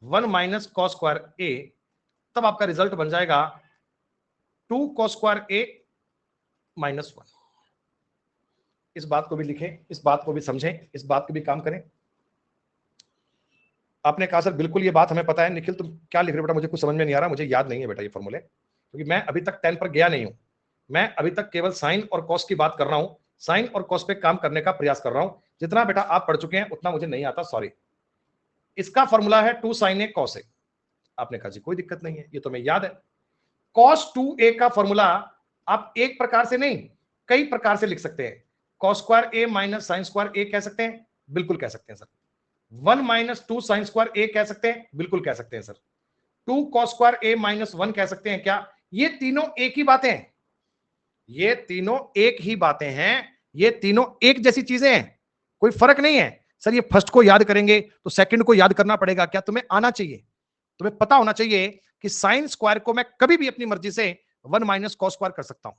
1 माइनस कॉस स्क्वायर ए। तब आपका रिजल्ट बन जाएगा 2 कॉस स्क्वायर ए माइनस 1। इस बात को भी लिखें, इस बात को भी समझें, इस बात को भी काम करें। आपने कहा सर बिल्कुल ये बात हमें पता है। निखिल तुम क्या लिख रहे हो बेटा, मुझे कुछ समझ में नहीं आ रहा, मुझे याद नहीं है बेटा ये फॉर्मूले, क्योंकि मैं अभी तक 10 पर गया नहीं हूं। मैं अभी तक केवल साइन और कॉस की बात कर रहा हूं, साइन और कॉस पे काम करने का प्रयास कर रहा हूं। जितना बेटा आप पढ़ चुके हैं उतना मुझे नहीं आता, सॉरी। इसका फॉर्मूला है 2 साइन ए कॉस ए। आपने कहा जी कोई दिक्कत नहीं है, ये तो मैं याद है। कॉस 2a का फॉर्मूला आप एक प्रकार से नहीं, कई प्रकार से लिख सकते हैं। कॉस स्क्वायर ए माइनस साइन स्क्वायर ए कह सकते हैं, बिल्कुल कह सकते हैं सर। 1 माइनस 2 साइन स्क्वायर ए कह सकते हैं, बिल्कुल कह सकते हैं सर। 2 कॉस स्क्वायर ए माइनस 1 कह सकते हैं क्या? ये तीनों एक ही बातें हैं, ये तीनों एक ही बातें हैं, ये तीनों एक जैसी चीजें हैं, कोई फर्क नहीं है। सर ये फर्स्ट को याद करेंगे तो सेकंड को याद करना पड़ेगा क्या? तुम्हें आना चाहिए, तुम्हें पता होना चाहिए कि साइन स्क्वायर को मैं कभी भी अपनी मर्जी से 1 माइनस कॉस स्क्वायर कर सकता हूं,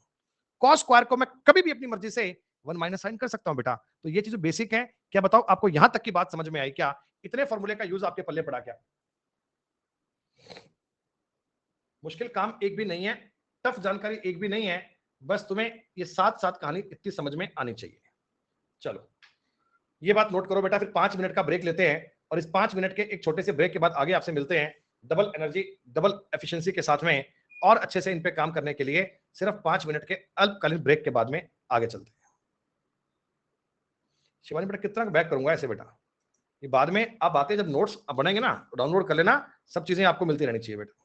कॉस स्क्वायर को मैं कभी भी अपनी मर्जी से 1 माइनस साइन कर सकता हूं बेटा। तो ये चीज बेसिक है। क्या बताओ आपको यहां तक की बात समझ में आई क्या? इतने फॉर्मूले का यूज आपके पल्ले पड़ा क्या? मुश्किल काम एक भी नहीं है, टफ जानकारी एक भी नहीं है, बस तुम्हें ये साथ साथ कहानी इतनी समझ में आनी चाहिए। चलो ये बात नोट करो बेटा। फिर 5 मिनट का ब्रेक लेते हैं, और इस 5 मिनट के एक छोटे से ब्रेक के बाद आगे आपसे मिलते हैं डबल एनर्जी डबल एफिशिएंसी के साथ में, और अच्छे से इन पे काम करने के लिए सिर्फ 5 मिनट के अल्पकालीन ब्रेक के बाद में आगे चलते हैं। शिवानी बेटा कितना बैक करूंगा ऐसे बेटा, ये बाद में आप बातें जब नोट्स बनेंगे ना तो डाउनलोड कर लेना, सब चीजें आपको मिलती रहनी चाहिए बेटा।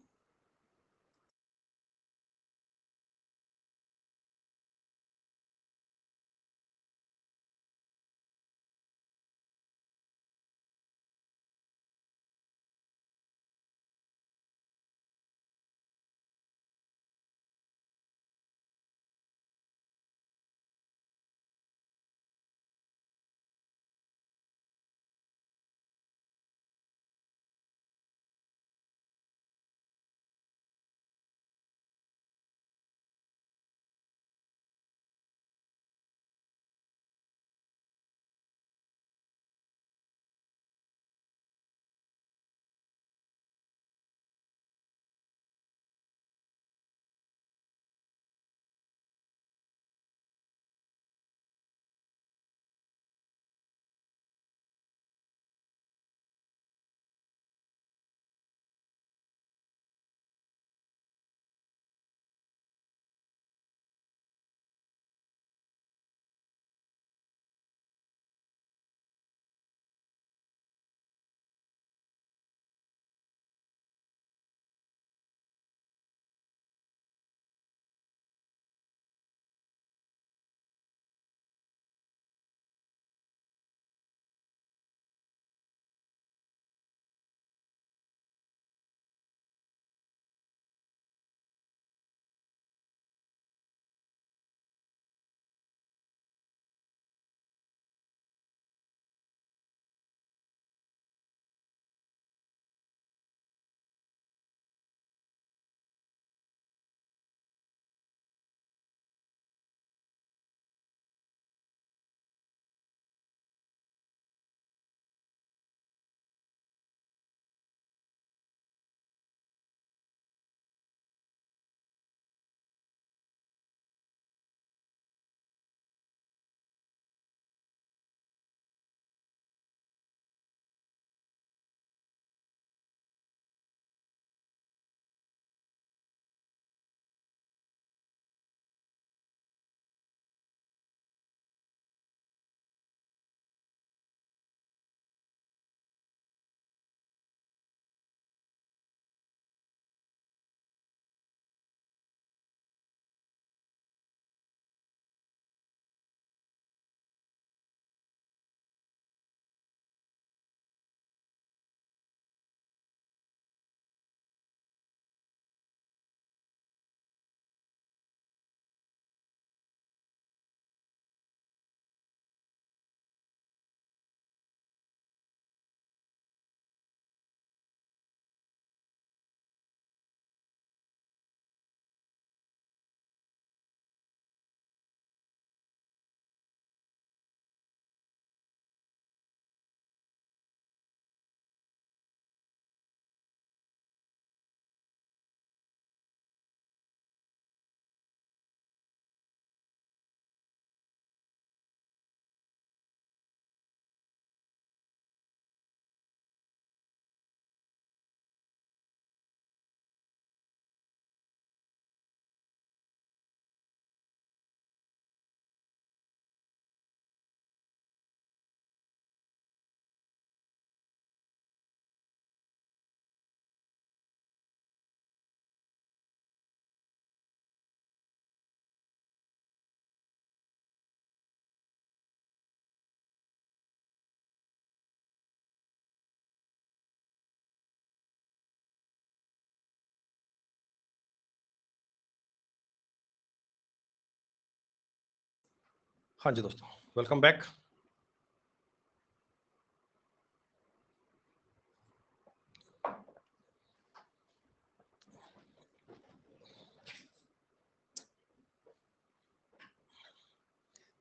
हाँ जी दोस्तों, वेलकम बैक।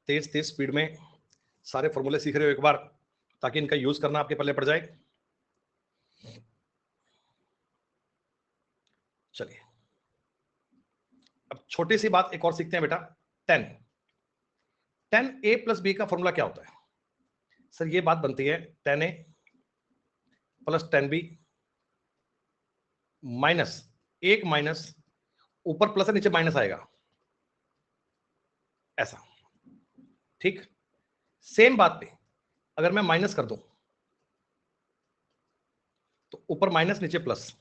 तेज तेज स्पीड में सारे फॉर्मूले सीख रहे हो एक बार, ताकि इनका यूज करना आपके पल्ले पड़ जाए। चलिए, अब छोटी सी बात एक और सीखते हैं बेटा। 10 10a प्लस बी का फॉर्मूला क्या होता है? सर ये बात बनती है 10a प्लस 10b माइनस एक माइनस, ऊपर प्लस है नीचे माइनस आएगा, ऐसा। ठीक, सेम बात पे अगर मैं माइनस कर दूं तो ऊपर माइनस नीचे प्लस।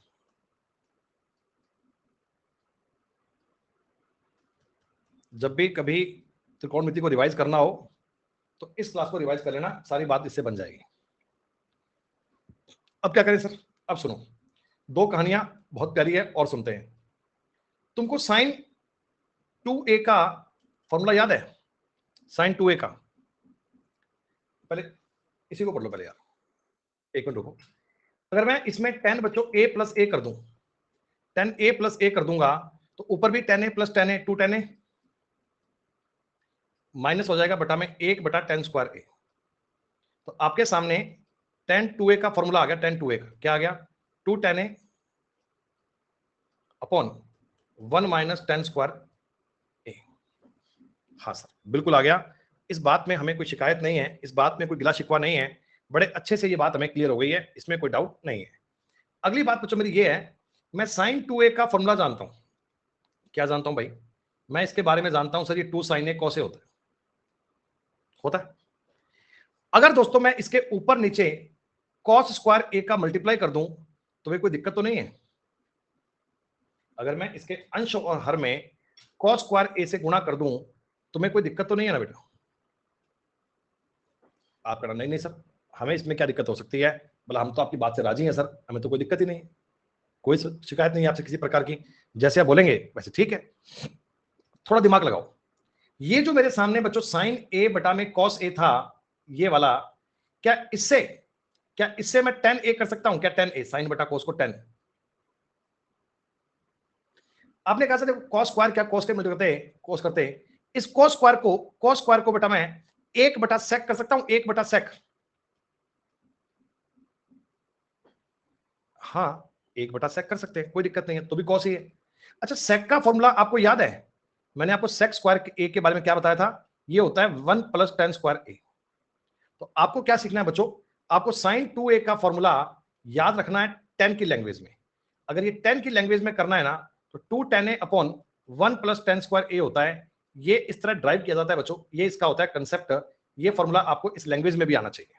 जब भी कभी त्रिकोणमिति को रिवाइज करना हो तो इस क्लास को रिवाइज कर लेना, सारी बात इससे बन जाएगी। अब क्या करें सर? अब सुनो, दो कहानियां बहुत प्यारी है और सुनते हैं। तुमको साइन 2a का फॉर्मूला याद है? साइन 2a का, पहले इसी को पढ़ लो पहले यार, एक मिनट रुको। अगर मैं इसमें 10 बच्चों a प्लस ए कर दूं, 10a प्लस ए कर दूंगा तो ऊपर भी 10a plus 10a 210a minus हो जाएगा बटा में 1 बटा 10 स्क्वायर ए। तो आपके सामने 10 2a का फॉर्मूला आ गया। 10 2a का क्या आ गया? 210a अपॉन 1 माइनस 10 स्क्वायर ए। हाँ सर, बिल्कुल आ गया। इस बात में हमें कोई शिकायत नहीं है, इस बात में कोई गिला शिकवा नहीं है, बड़े अच्छे से ये बात हमें क्लियर हो गई है, इसमें कोई डाउट नहीं है। अगली बात बच्चों मेरी ये है, मैं साइन 2a का फॉर्मूला जानता हूं। क्या जानता हूं भाई? मैं इसके बारे में जानता हूं सर, ये 2 साइन ए कौसे होता है, होता है। अगर दोस्तों मैं इसके ऊपर नीचे कॉस स्क्वायर ए का मल्टीप्लाई कर दूं तो भाई कोई दिक्कत तो नहीं है। अगर मैं इसके अंश और हर में कॉस स्क्वायर ए से गुणा कर दूं तो मैं कोई दिक्कत तो नहीं है ना बेटा? आप कहना नहीं नहीं सर, हमें इसमें क्या दिक्कत हो सकती है? बोला हम तो आपकी बात से राजी हैं सर, हमें तो कोई दिक्कत ही नहीं है, कोई शिकायत नहीं है आपसे किसी प्रकार की। जैसे आप बोलेंगे वैसे ठीक है। थोड़ा दिमाग लगाओ, ये जो मेरे सामने बच्चों साइन ए बटा में कॉस ए था, ये वाला, क्या इससे मैं टेन ए कर सकता हूं क्या? टेन ए साइन बटा कोस को 10। आपने कहा सर कॉस स्क्वायर क्या कोस के मल्टीप्लाई करते हैं, कोस करते हैं। इस कॉस स्क्वायर को बेटा मैं 1 बटा सेक कर सकता हूं, 1 बटा सेक। हाँ, 1 बटा सेक कर सकते हैं, कोई दिक्कत नहीं है, तो भी कॉस ही है। अच्छा, सेक का फॉर्मूला आपको याद है? मैंने आपको सेक स्क्वायर ए के बारे में क्या बताया था? ये होता है 1 प्लस 10 स्क्वायर ए। तो आपको क्या सीखना है बच्चों? आपको साइन 2a का फॉर्मूला याद रखना है 10 की लैंग्वेज में। अगर ये 10 की लैंग्वेज में करना है ना तो 210a अपॉन 1 प्लस 10 स्क्वायर ए होता है। ये इस तरह ड्राइव किया जाता है बच्चों, ये इसका होता है कंसेप्ट। ये फॉर्मूला आपको इस लैंग्वेज में भी आना चाहिए।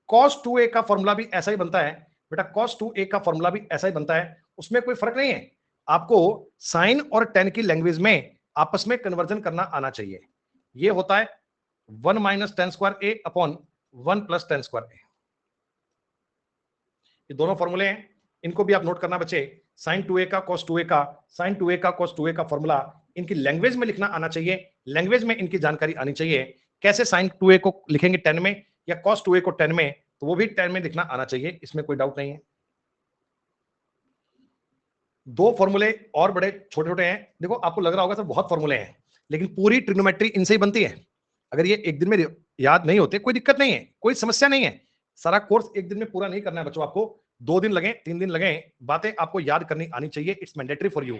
cos 2a का फॉर्मूला भी ऐसा ही बनता है बेटा, cos 2a का फॉर्मूला भी ऐसा ही बनता है, उसमें कोई फर्क नहीं है। आपको साइन और टेन की लैंग्वेज में आपस में कन्वर्जन करना आना चाहिए। ये होता है 1 माइनस 10 स्क्वायर ए अपॉन 1 प्लस 10 स्क्वायर ए। ये दोनों फॉर्मूले हैं, इनको भी आप नोट करना बच्चे। साइन 2a का cos 2a का, साइन 2a का cos 2a का फॉर्मूला इनकी लैंग्वेज में लिखना आना चाहिए, लैंग्वेज में इनकी जानकारी आनी चाहिए। कैसे साइन 2a को लिखेंगे 10 में या cos 2a को 10 में, तो वो भी 10 में लिखना आना चाहिए, इसमें कोई डाउट नहीं है। दो फॉर्मूले और बड़े छोटे छोटे हैं, देखो आपको लग रहा होगा सर बहुत फॉर्मूले हैं, लेकिन पूरी ट्रिग्नोमेट्री इनसे ही बनती है। अगर ये एक दिन में याद नहीं होते कोई दिक्कत नहीं है, कोई समस्या नहीं है। सारा कोर्स एक दिन में पूरा नहीं करना है बच्चों, आपको 2 दिन लगे 3 दिन लगे, बातें आपको याद करनी आनी चाहिए। It's mandatory for you.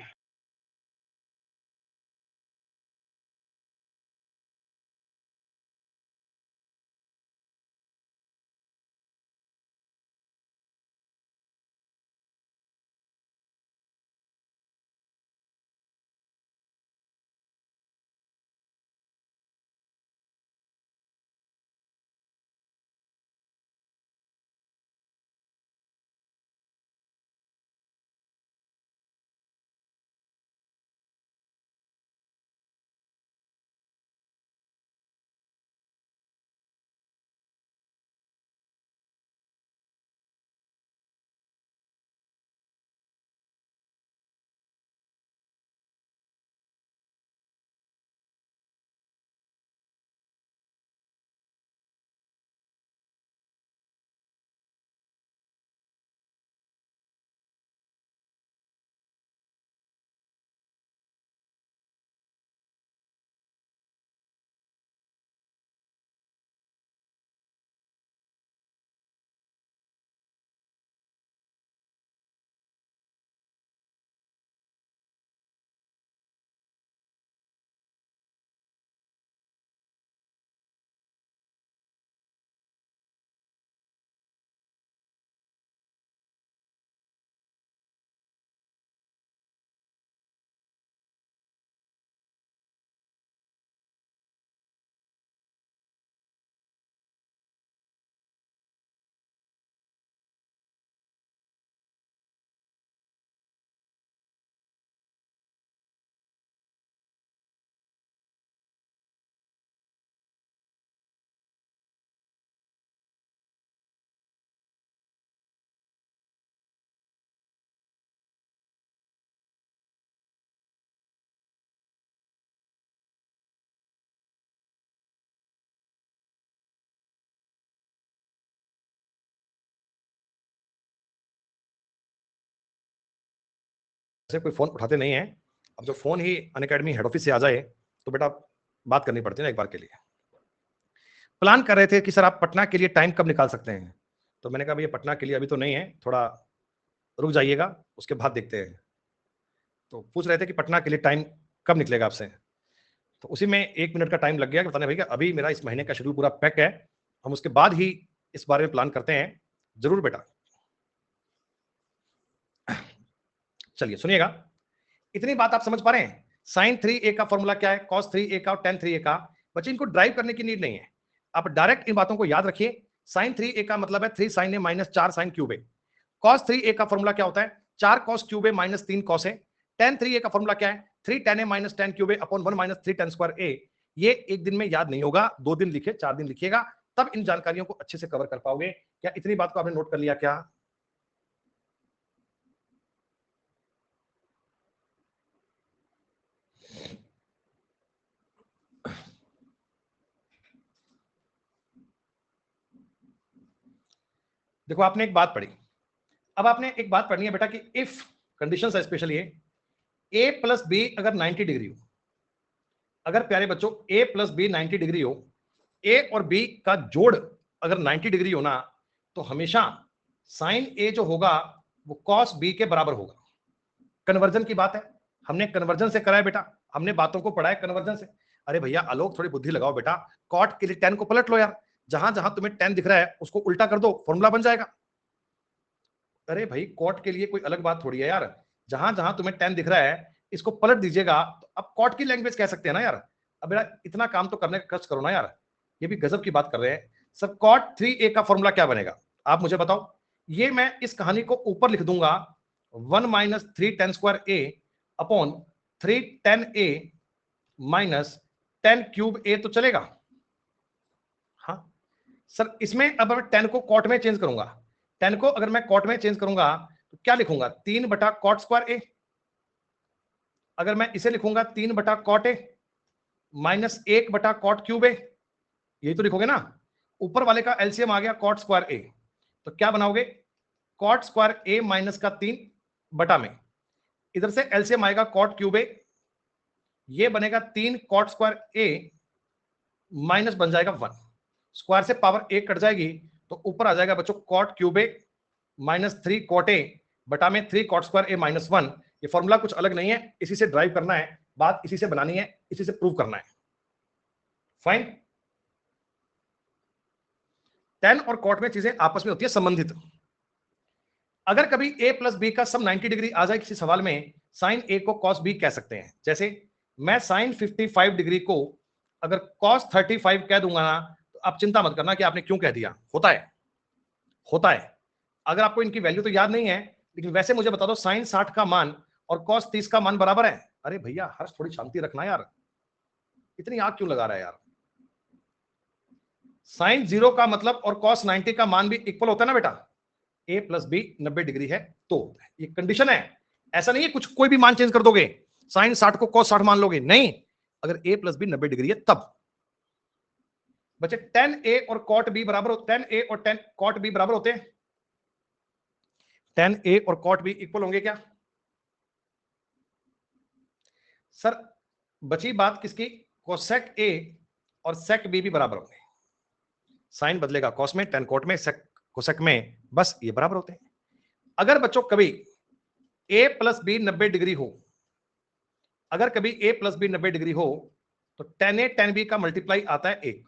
से कोई फोन उठाते नहीं है। अब जो फोन ही अनअकैडमी हेड ऑफिस से आ जाए तो बेटा बात करनी पड़ती है ना एक बार के लिए। प्लान कर रहे थे कि सर आप पटना के लिए टाइम कब निकाल सकते हैं, तो मैंने कहा भैया पटना के लिए अभी तो नहीं है, थोड़ा रुक जाइएगा, उसके बाद देखते हैं। तो पूछ रहे थे कि पटना के लिए टाइम कब निकलेगा आपसे, तो उसी में 1 मिनट का टाइम लग गया कि बताने भैया अभी मेरा इस महीने का शेड्यूल पूरा पैक है, हम उसके बाद ही इस बारे में प्लान करते हैं। जरूर बेटा, चलिए सुनिएगा, इतनी बात आप समझ पा रहे हैं। साइन 3a का फॉर्मूला क्या है, कॉस 3a का और टेन 3a का। बच्चे इनको ड्राइव करने की नीड नहीं है, आप डायरेक्ट इन बातों को याद रखिए। साइन 3a का मतलब है 3 साइन ए माइनस 4 साइन क्यूब ए। कॉस 3a का फॉर्मूला क्या होता है, 4 cos cube A minus 3 cos A. Ten 3a का फॉर्मूला क्या है, 3 टेन ए माइनस 10 क्यूब ए अपॉन 1 माइनस 3 टेन स्क्वायर ए। ये एक दिन में याद नहीं होगा, 2 दिन लिखे, 4 दिन लिखिएगा, तब इन जानकारियों को अच्छे से कवर कर पाओगे। क्या इतनी बात को आपने नोट कर लिया क्या? देखो आपने एक बात पढ़ी, अब आपने एक बात पढ़नी है बेटा कि इफ कंडीशंस है स्पेशली ए प्लस बी अगर 90 डिग्री हो, अगर प्यारे बच्चों ए प्लस बी 90 डिग्री हो, ए और बी का जोड़ अगर 90 डिग्री हो ना, तो हमेशा साइन ए जो होगा वो कॉस बी के बराबर होगा। कन्वर्जन की बात है, हमने कन्वर्जन से करा है बेटा, हमने बातों को पढ़ा है कन्वर्जन से। अरे भैया आलोक थोड़ी बुद्धि लगाओ बेटा, कॉट के लिए टेन को पलट लो यार, जहां जहां तुम्हें टेन दिख रहा है उसको उल्टा कर दो, फॉर्मूला बन जाएगा। अरे भाई कॉट के लिए कोई अलग बात थोड़ी है यार, जहां जहां तुम्हें टेन दिख रहा है इसको पलट दीजिएगा, तो अब कॉट की लैंग्वेज कह सकते हैं ना यार। अब बेटा इतना काम तो करने का कष्ट करो ना यार, ये भी गजब की बात कर रहे हैं। सर कॉट 3a का फॉर्मूला क्या बनेगा, आप मुझे बताओ। ये मैं इस कहानी को ऊपर लिख दूंगा 1 माइनस 3 टेन स्क्वायर ए अपॉन 3 टेन ए माइनस 10 क्यूब ए, तो चलेगा? हाँ सर, इसमें अब मैं 10 को कॉट में चेंज करूंगा, 10 को अगर मैं कॉट में चेंज करूंगा तो क्या लिखूंगा, 3 बटा कॉट स्क्वायर ए। अगर मैं इसे लिखूंगा 3 बटा कॉट ए माइनस 1 बटा कॉट क्यूब ए, यही तो लिखोगे ना। ऊपर वाले का एलसीएम आ गया कॉट स्क्वायर ए, तो क्या बनाओगे, कॉट स्क्वायर ए माइनस का 3 बटा में, इधर से एलसीएम आएगा कॉट क्यूब ए, ये बनेगा 3 कॉट स्क्वायर ए माइनस बन जाएगा 1, स्क्वायर से पावर 1 कट जाएगी, तो ऊपर आ जाएगा बच्चों cot cube A minus 3 cot A बटा में 3 कॉट स्क्वायर ए माइनस 1। ये फॉर्मूला कुछ अलग नहीं है, इसी से ड्राइव करना है, बात इसी से बनानी है, इसी से प्रूव करना है। फाइन, टेन और कॉट में चीजें आपस में होती है संबंधित। अगर कभी a प्लस बी का सम 90 डिग्री आ जाए किसी सवाल में, साइन a को cos b कह सकते हैं। जैसे मैं साइन 55 डिग्री को अगर cos 35 कह दूंगा ना, तो आप चिंता मत करना कि आपने क्यों कह दिया, होता है, होता है। अगर आपको इनकी वैल्यू तो याद नहीं है, लेकिन वैसे मुझे बता दो साइन 60 का मान और cos 30 का मान बराबर है। अरे भैया हर्ष थोड़ी शांति रखना यार, इतनी आग क्यों लगा रहा है यार। साइन 0 का मतलब और cos 90 का मान भी इक्वल होता है ना बेटा, a प्लस बी 90 डिग्री है तो ये कंडीशन है। ऐसा नहीं है कुछ कोई भी मान चेंज कर दोगे, साइन 60 को cos 60 मान लोगे, नहीं, अगर a प्लस बी 90 डिग्री है तब। बच्चे tan a और cot b बराबर होते, tan a और tan cot b बराबर होते हैं, tan a और cot b इक्वल होंगे क्या? सर बची बात किसकी, कोसेक a और सेक b भी बराबर होंगे, साइन बदलेगा कॉस में, tan cot में, सेक कोसेक में, बस ये बराबर होते हैं। अगर बच्चों कभी a प्लस बी 90 डिग्री हो, अगर कभी a प्लस बी 90 डिग्री हो, तो tan a tan b का मल्टीप्लाई आता है 1।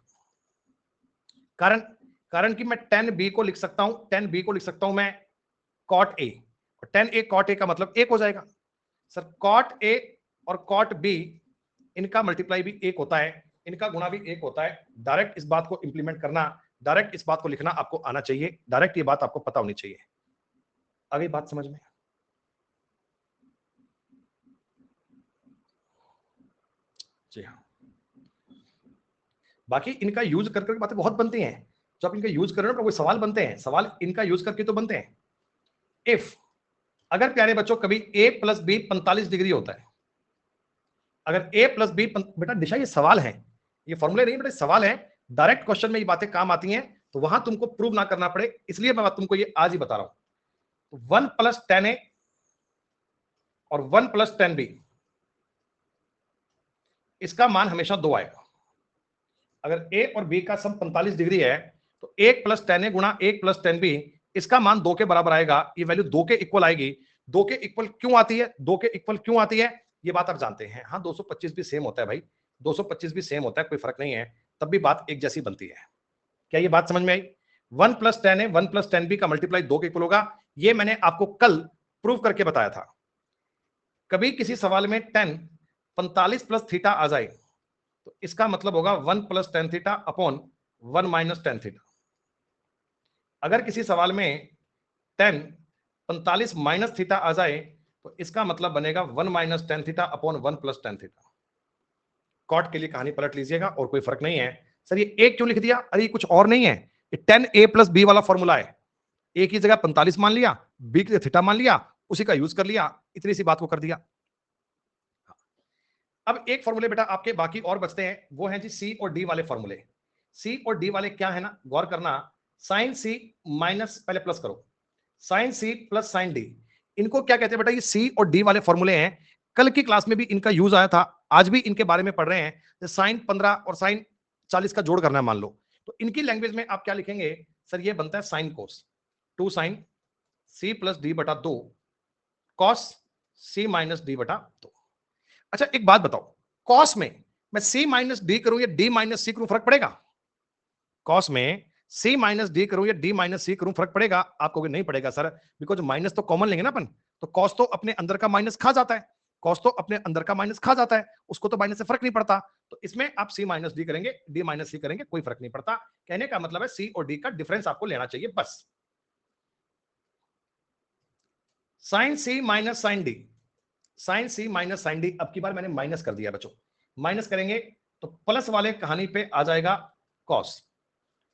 कारण कि मैं tan b को लिख सकता हूं, tan b को लिख सकता हूं मैं cot a, और tan a cot a का मतलब 1 हो जाएगा। सर cot a और cot b इनका मल्टीप्लाई भी 1 होता है, इनका गुणा भी 1 होता है। डायरेक्ट इस बात को इंप्लीमेंट करना, डायरेक्ट इस बात को लिखना आपको आना चाहिए, डायरेक्ट ये बात आपको पता होनी चाहिए। आ गई बात समझ में? जी हाँ, बाकी इनका यूज कर करके बातें बहुत बनती हैं, जो आप इनका यूज कर रहे हो ना, कोई सवाल बनते हैं, सवाल इनका यूज करके तो बनते हैं। इफ अगर प्यारे बच्चों कभी a प्लस बी 45 डिग्री होता है, अगर a प्लस बी, बेटा दिशा ये सवाल है, ये फॉर्मूले नहीं बेटा, सवाल है, डायरेक्ट क्वेश्चन में ये बातें काम आती हैं, तो वहां तुमको प्रूव ना करना पड़े, इसलिए मैं तुमको ये आज ही बता रहा हूं। 1 प्लस टेन ए और 1 प्लस 10b, इसका मान हमेशा 2 आएगा। अगर a और b का सम 45 डिग्री है तो 1 प्लस 10a गुणा 1 प्लस 10b, इसका मान 2 के बराबर आएगा। ये वैल्यू 2 के इक्वल आएगी। 2 के इक्वल क्यों आती है? 2 के इक्वल क्यों आती है ये बात आप जानते हैं। हाँ, 225 भी सेम होता है भाई, 225 भी सेम होता है, कोई फर्क नहीं है, तब भी बात एक जैसी बनती है। क्या ये बात समझ में आई? 1 प्लस 10a 1 प्लस 10b का मल्टीप्लाई 2 के इक्वल होगा। ये मैंने आपको कल प्रूव करके बताया था। कभी किसी सवाल में 10 45 प्लस थीटा आ जाए तो इसका मतलब होगा 1 plus 10 theta upon 1 minus 10 theta. अगर किसी सवाल में 10 45 माइनस थीटा आ जाए तो इसका मतलब बनेगा 1 minus 10 theta upon 1 plus 10 theta. Cot के लिए कहानी पलट लीजिएगा और कोई फर्क नहीं है। सर ये एक क्यों लिख दिया? अरे कुछ और नहीं है, ये 10a प्लस b वाला फॉर्मूला है। a की जगह 45 मान लिया, b की थीटा मान लिया, उसी का यूज कर लिया, इतनी सी बात को कर दिया। अब एक फॉर्मूले बेटा आपके बाकी और बचते हैं, वो हैं जी c और d वाले फॉर्मूले। c और d वाले क्या है ना, गौर करना। साइन c माइनस, पहले प्लस करो, sine c plus sine d, इनको क्या कहते हैं बेटा? ये c और d वाले फॉर्मूले हैं। कल की क्लास में भी इनका यूज आया था, आज भी इनके बारे में पढ़ रहे हैं। साइन 15 और साइन 40 का जोड़ करना है मान लो, तो इनकी लैंग्वेज में आप क्या लिखेंगे? सर ये बनता है sine cos 2 sine c plus D बटा 2 कॉस c माइनस डी बटा 2। अच्छा एक बात बताओ, कॉस में मैं c माइनस डी करूं या d माइनस c करूं, फर्क पड़ेगा? कॉस में c माइनस डी करूं या d माइनस c करूं, फर्क पड़ेगा? आप कहोगे नहीं पड़ेगा सर, बिकॉज माइनस तो कॉमन लेंगे ना अपन, तो कॉस तो अपने अंदर का माइनस खा जाता है, कॉस तो अपने अंदर का माइनस खा जाता है, उसको तो माइनस से फर्क नहीं पड़ता। तो इसमें आप c माइनस डी करेंगे, d माइनस c करेंगे, कोई फर्क नहीं पड़ता। कहने का मतलब है c और d का डिफरेंस आपको लेना चाहिए बस। Sine c minus sine d, sine c minus sine D, अब की बार मैंने माइनस कर दिया बच्चों। माइनस करेंगे तो प्लस वाले कहानी पे आ जाएगा कॉस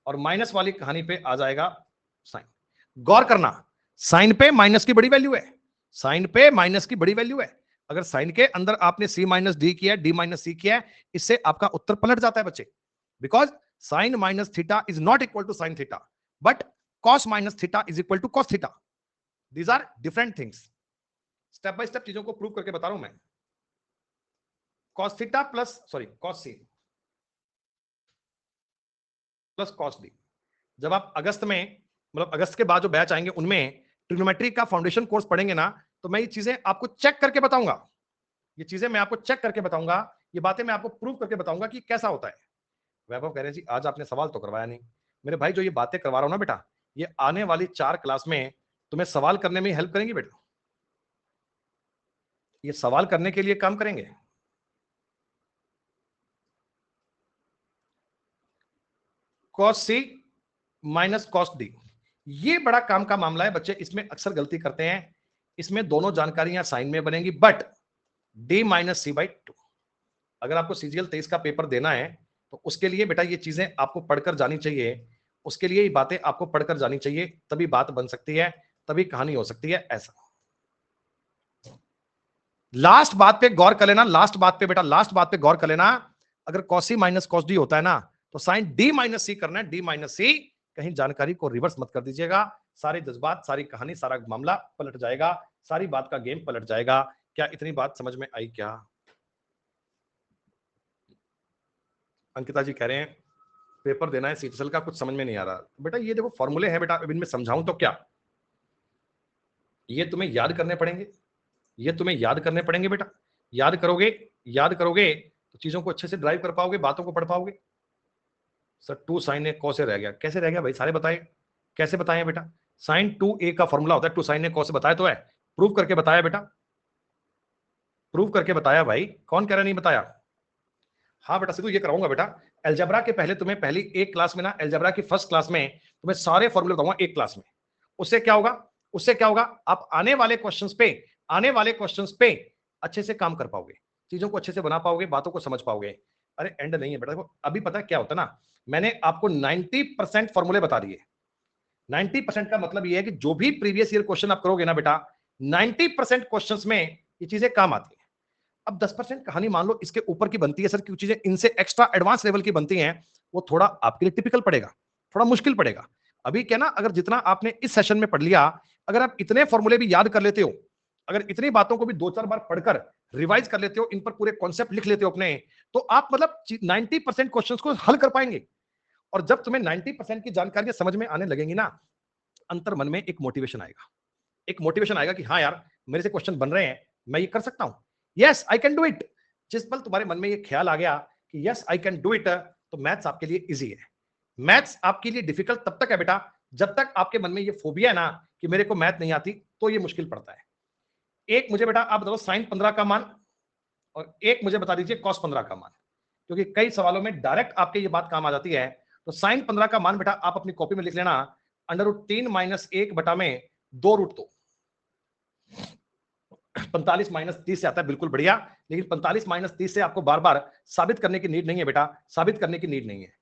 और माइनस वाली कहानी पे आ जाएगा साइन। गौर करना, साइन पे माइनस की बड़ी वैल्यू है, साइन पे माइनस की बड़ी वैल्यू है। अगर साइन के अंदर आपने c माइनस डी किया, d माइनस सी किया, इससे आपका उत्तर पलट जाता है बच्चे, because sine minus theta is not equal to sine theta, but cos minus theta is equal to cos theta. These are different things. Step by step चीजों को प्रूव करके बता रहा हूं मैं। cos theta plus sorry cos c plus cos d, जब आप अगस्त में, मतलब अगस्त के बाद जो बैच आएंगे उनमें ट्रिग्नोमेट्री का फाउंडेशन कोर्स पढ़ेंगे ना, तो मैं ये चीजें आपको चेक करके बताऊंगा, ये चीजें मैं आपको चेक करके बताऊंगा, ये बातें मैं आपको प्रूव करके बताऊंगा कि कैसा होता है। वैभव कह रहे हैं जी आज आपने सवाल तो करवाया नहीं। मेरे भाई जो ये बातें करवा रहा हूं ना बेटा, ये आने वाली 4 क्लास में तुम्हें सवाल करने में हेल्प करेंगी बेटा, ये सवाल करने के लिए काम करेंगे। cos c minus cos d, ये बड़ा काम का मामला है बच्चे, इसमें अक्सर गलती करते हैं। इसमें दोनों जानकारियां साइन में बनेंगी, but d minus C by 2। अगर आपको CGL 23 का पेपर देना है तो उसके लिए बेटा ये चीजें आपको पढ़कर जानी चाहिए, उसके लिए ये बातें आपको पढ़कर जानी चाहिए, तभी बात बन सकती है, तभी कहानी हो सकती है। ऐसा लास्ट बात पे गौर कर लेना, लास्ट बात पे बेटा, लास्ट बात पे गौर कर लेना। अगर cos c minus cos d होता है ना, तो साइन d माइनस सी करना है, d माइनस सी। कहीं जानकारी को रिवर्स मत कर दीजिएगा, सारे जज्बात, सारी कहानी, सारा मामला पलट जाएगा, सारी बात का गेम पलट जाएगा। क्या इतनी बात समझ में आई क्या? अंकिता जी कह रहे हैं पेपर देना है CTCL का, कुछ समझ में नहीं आ रहा। बेटा ये देखो फॉर्मूले हैं बेटा, अब इनमें समझाऊं तो क्या, ये तुम्हें याद करने पड़ेंगे, ये तुम्हें याद करने पड़ेंगे बेटा। याद करोगे, याद करोगे तो चीजों को अच्छे से ड्राइव कर पाओगे, बातों को पढ़ पाओगे। सर 2 साइन ए कॉस से रह गया, कैसे रह गया भाई? सारे बताए, कैसे बताए बेटा? साइन 2a का फॉर्मूला होता है 2 साइन ए कॉस से, बताया तो है, प्रूव करके बताया बेटा, प्रूव करके बताया भाई, कौन कह रहा नहीं बताया? हाँ बेटा सिद्धू ये कराऊंगा बेटा। अलजेब्रा के पहले तुम्हें पहली एक क्लास में ना, अलजेब्रा की फर्स्ट क्लास में तुम्हें सारे फॉर्मूले बताऊंगा एक क्लास में। उससे क्या होगा, उससे क्या होगा, आप आने वाले क्वेश्चंस पे, आने वाले क्वेश्चंस पे अच्छे से काम कर पाओगे, चीजों को अच्छे से बना पाओगे, बातों को समझ पाओगे। अरे एंड नहीं है बेटा, देखो अभी पता है क्या होता है ना, मैंने आपको 90% फॉर्मूले बता दिए। 90% का मतलब ये है कि जो भी प्रीवियस ईयर क्वेश्चन आप करोगे ना बेटा, 90% क्वेश्चंस में ये चीजें काम आती है। अब 10% कहानी मान लो इसके ऊपर की बनती है सर, कुछ चीजें इनसे एक्स्ट्रा एडवांस लेवल की बनती हैं, वो थोड़ा आपके लिए टिपिकल पड़ेगा, थोड़ा मुश्किल पड़ेगा। अभी क्या ना, अगर जितना आपने इस सेशन में पढ़ लिया, अगर आप इतने फॉर्मूले भी याद कर लेते हो, अगर इतनी बातों को भी 2-4 बार पढ़कर रिवाइज कर लेते हो, इन पर पूरे कॉन्सेप्ट लिख लेते हो अपने, तो आप मतलब 90% क्वेश्चंस को हल कर पाएंगे। और जब तुम्हें 90% की जानकारी समझ में आने लगेंगी ना, अंतर मन में एक मोटिवेशन आएगा। एक मोटिवेशन आएगा कि हाँ यार, मेरे से क्वेश्चन बन रहे हैं, मैं ये कर सकता हूं, yes I can do it. जिस पल तुम्हारे मन में ये ख्याल आ गया कि yes I can do it, तो मैथ्स आपके लिए इजी है। मैथ्स आपके लिए डिफिकल्ट तब तक है बेटा, जब तक आपके मन में ये फोबिया है ना कि मेरे को मैथ नहीं आती, तो ये मुश्किल पड़ता है। एक मुझे बेटा आप बताओ साइन 15 का मान, और एक मुझे बता दीजिए कॉस 15 का मान, क्योंकि कई सवालों में डायरेक्ट आपके ये बात काम आ जाती है। तो साइन 15 का मान बेटा आप अपनी कॉपी में लिख लेना, √3 - 1 बटा में 2√2। 45 - 30 से आता है, बिल्कुल बढ़िया। लेकिन 45 - 30 से आपको बार बार साबित करने की नीड नहीं है बेटा, साबित करने की नीड नहीं है।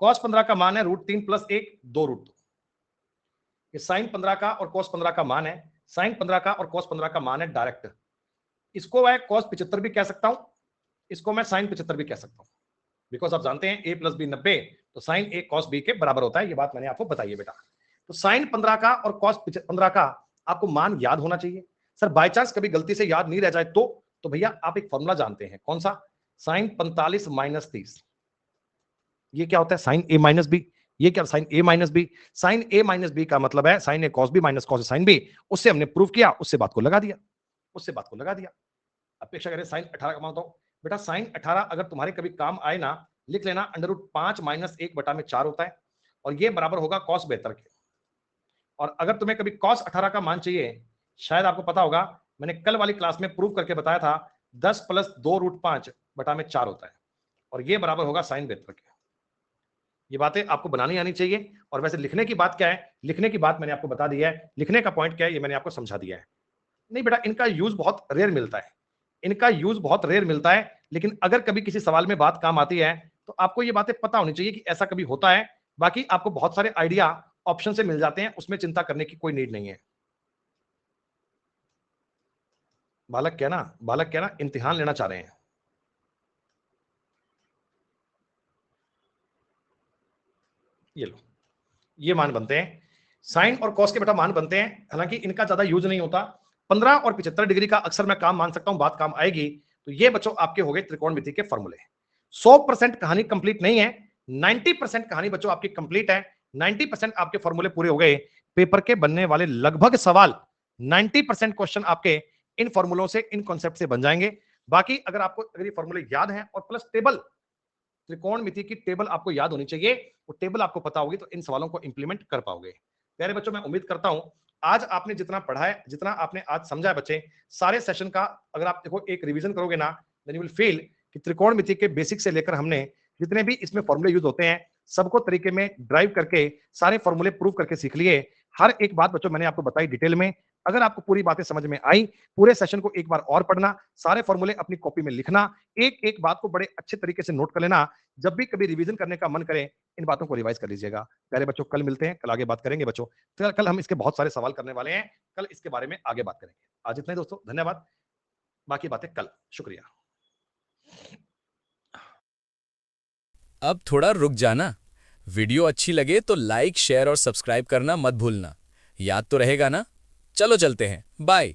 कॉस 15 का मान है √3 + 1 2√2। ये साइन 15 का और कॉस 15 का मान है। साइन 15 का और कॉस 15 का मान है डायरेक्ट। इसको मैं कॉस 75 भी कह सकता हूं, इसको मैं साइन 75 भी कह सकता हूं, बिकॉज आप जानते हैं a + b 90, तो साइन a cos b के बराबर होता है। ये बात मैंने आपको बताई है बेटा। तो साइन 15 का और कॉस 15 का आपको मान याद होना चाहिए। सर बाय चांस कभी गलती से याद नहीं रह जाए तो भैया आप एक फॉर्मूला जानते हैं, कौन सा? साइन 45 - 30। ये क्या होता है? Sine a - b। ये क्या? Sine a - b। Sine a - b का मतलब है sine a cos b - cos sin b। उससे हमने प्रूव किया, उससे बात को लगा दिया, उससे बात को लगा दिया। अपेक्षा करें साइन 18 का मान बताओ बेटा। साइन 18 अगर तुम्हारे कभी काम आए ना, लिख लेना √5 - 1 बटा में 4 होता है, और ये बराबर होगा कॉस 72 के। और अगर तुम्हें कभी कॉस 18 का मान चाहिए, शायद आपको पता होगा, मैंने कल वाली क्लास में प्रूव करके बताया था, 10 + 2√5 बटा में 4 होता है, और ये बराबर होगा साइन 72 के। ये बातें आपको बनानी आनी चाहिए। और वैसे लिखने की बात क्या है? लिखने की बात मैंने आपको बता दी है। लिखने का पॉइंट क्या है ये मैंने आपको समझा दिया है। नहीं बेटा, इनका यूज बहुत रेयर मिलता है, इनका यूज बहुत रेयर मिलता है। लेकिन अगर कभी किसी सवाल में बात काम आती है, तो आपको ये बातें पता होनी चाहिए कि ऐसा कभी होता है। बाकी आपको बहुत सारे आइडिया ऑप्शन से मिल जाते हैं, उसमें चिंता करने की कोई नीड नहीं है। बालक क्या ना इम्तिहान लेना चाह रहे हैं। ये लो, ये मान बनते हैं, साइन और कॉस के बेटा मान बनते हैं। हालांकि इनका ज्यादा यूज नहीं होता। 15 और 75 डिग्री का अक्सर मैं काम मान सकता हूं, बात काम आएगी। तो ये बच्चों आपके हो गए त्रिकोणमिति के फॉर्मूले। 100% कहानी कंप्लीट नहीं है, 90% कहानी बच्चों आपकी कंप्लीट है। 90% आपके फॉर्मूले पूरे हो गए। पेपर के बनने वाले लगभग सवाल 90% क्वेश्चन आपके इन फॉर्मूलों से, इन कॉन्सेप्ट से बन जाएंगे। बाकी अगर ये फॉर्मूले याद हैं और प्लस टेबल, त्रिकोणमिति की टेबल आपको याद होनी चाहिए, वो टेबल आपको पता होगी तो इन सवालों को इंप्लीमेंट कर पाओगे। प्यारे बच्चों, मैं उम्मीद करता हूं आज आपने जितना पढ़ा है, जितना आपने आज समझा है बच्चे, सारे सेशन का अगर आप देखो एक रिवीजन करोगे ना, देन यू विल फील कि त्रिकोणमिति के बेसिक से लेकर हमने जितने भी इसमें फॉर्मूले यूज होते हैं, सबको तरीके में ड्राइव करके सारे फॉर्मूले प्रूव करके सीख लिए। हर एक बात बच्चों मैंने आपको बताई डिटेल में। अगर आपको पूरी बातें समझ में आई, पूरे सेशन को एक बार और पढ़ना, सारे फॉर्मूले अपनी कॉपी में लिखना, एक एक बात को बड़े अच्छे तरीके से नोट कर लेना। जब भी कभी रिवीजन करने का मन करे, इन बातों को रिवाइज कर लीजिएगा। प्यारे बच्चों, कल मिलते हैं, कल आगे बात करेंगे बच्चों। तो कल हम इसके बहुत सारे सवाल करने वाले हैं, कल इसके बारे में आगे बात करेंगे। आज इतना ही दोस्तों, धन्यवाद। बाकी बातें कल। शुक्रिया। अब थोड़ा रुक जाना। वीडियो अच्छी लगे तो लाइक, शेयर और सब्सक्राइब करना मत भूलना। याद तो रहेगा ना? चलो चलते हैं, बाय।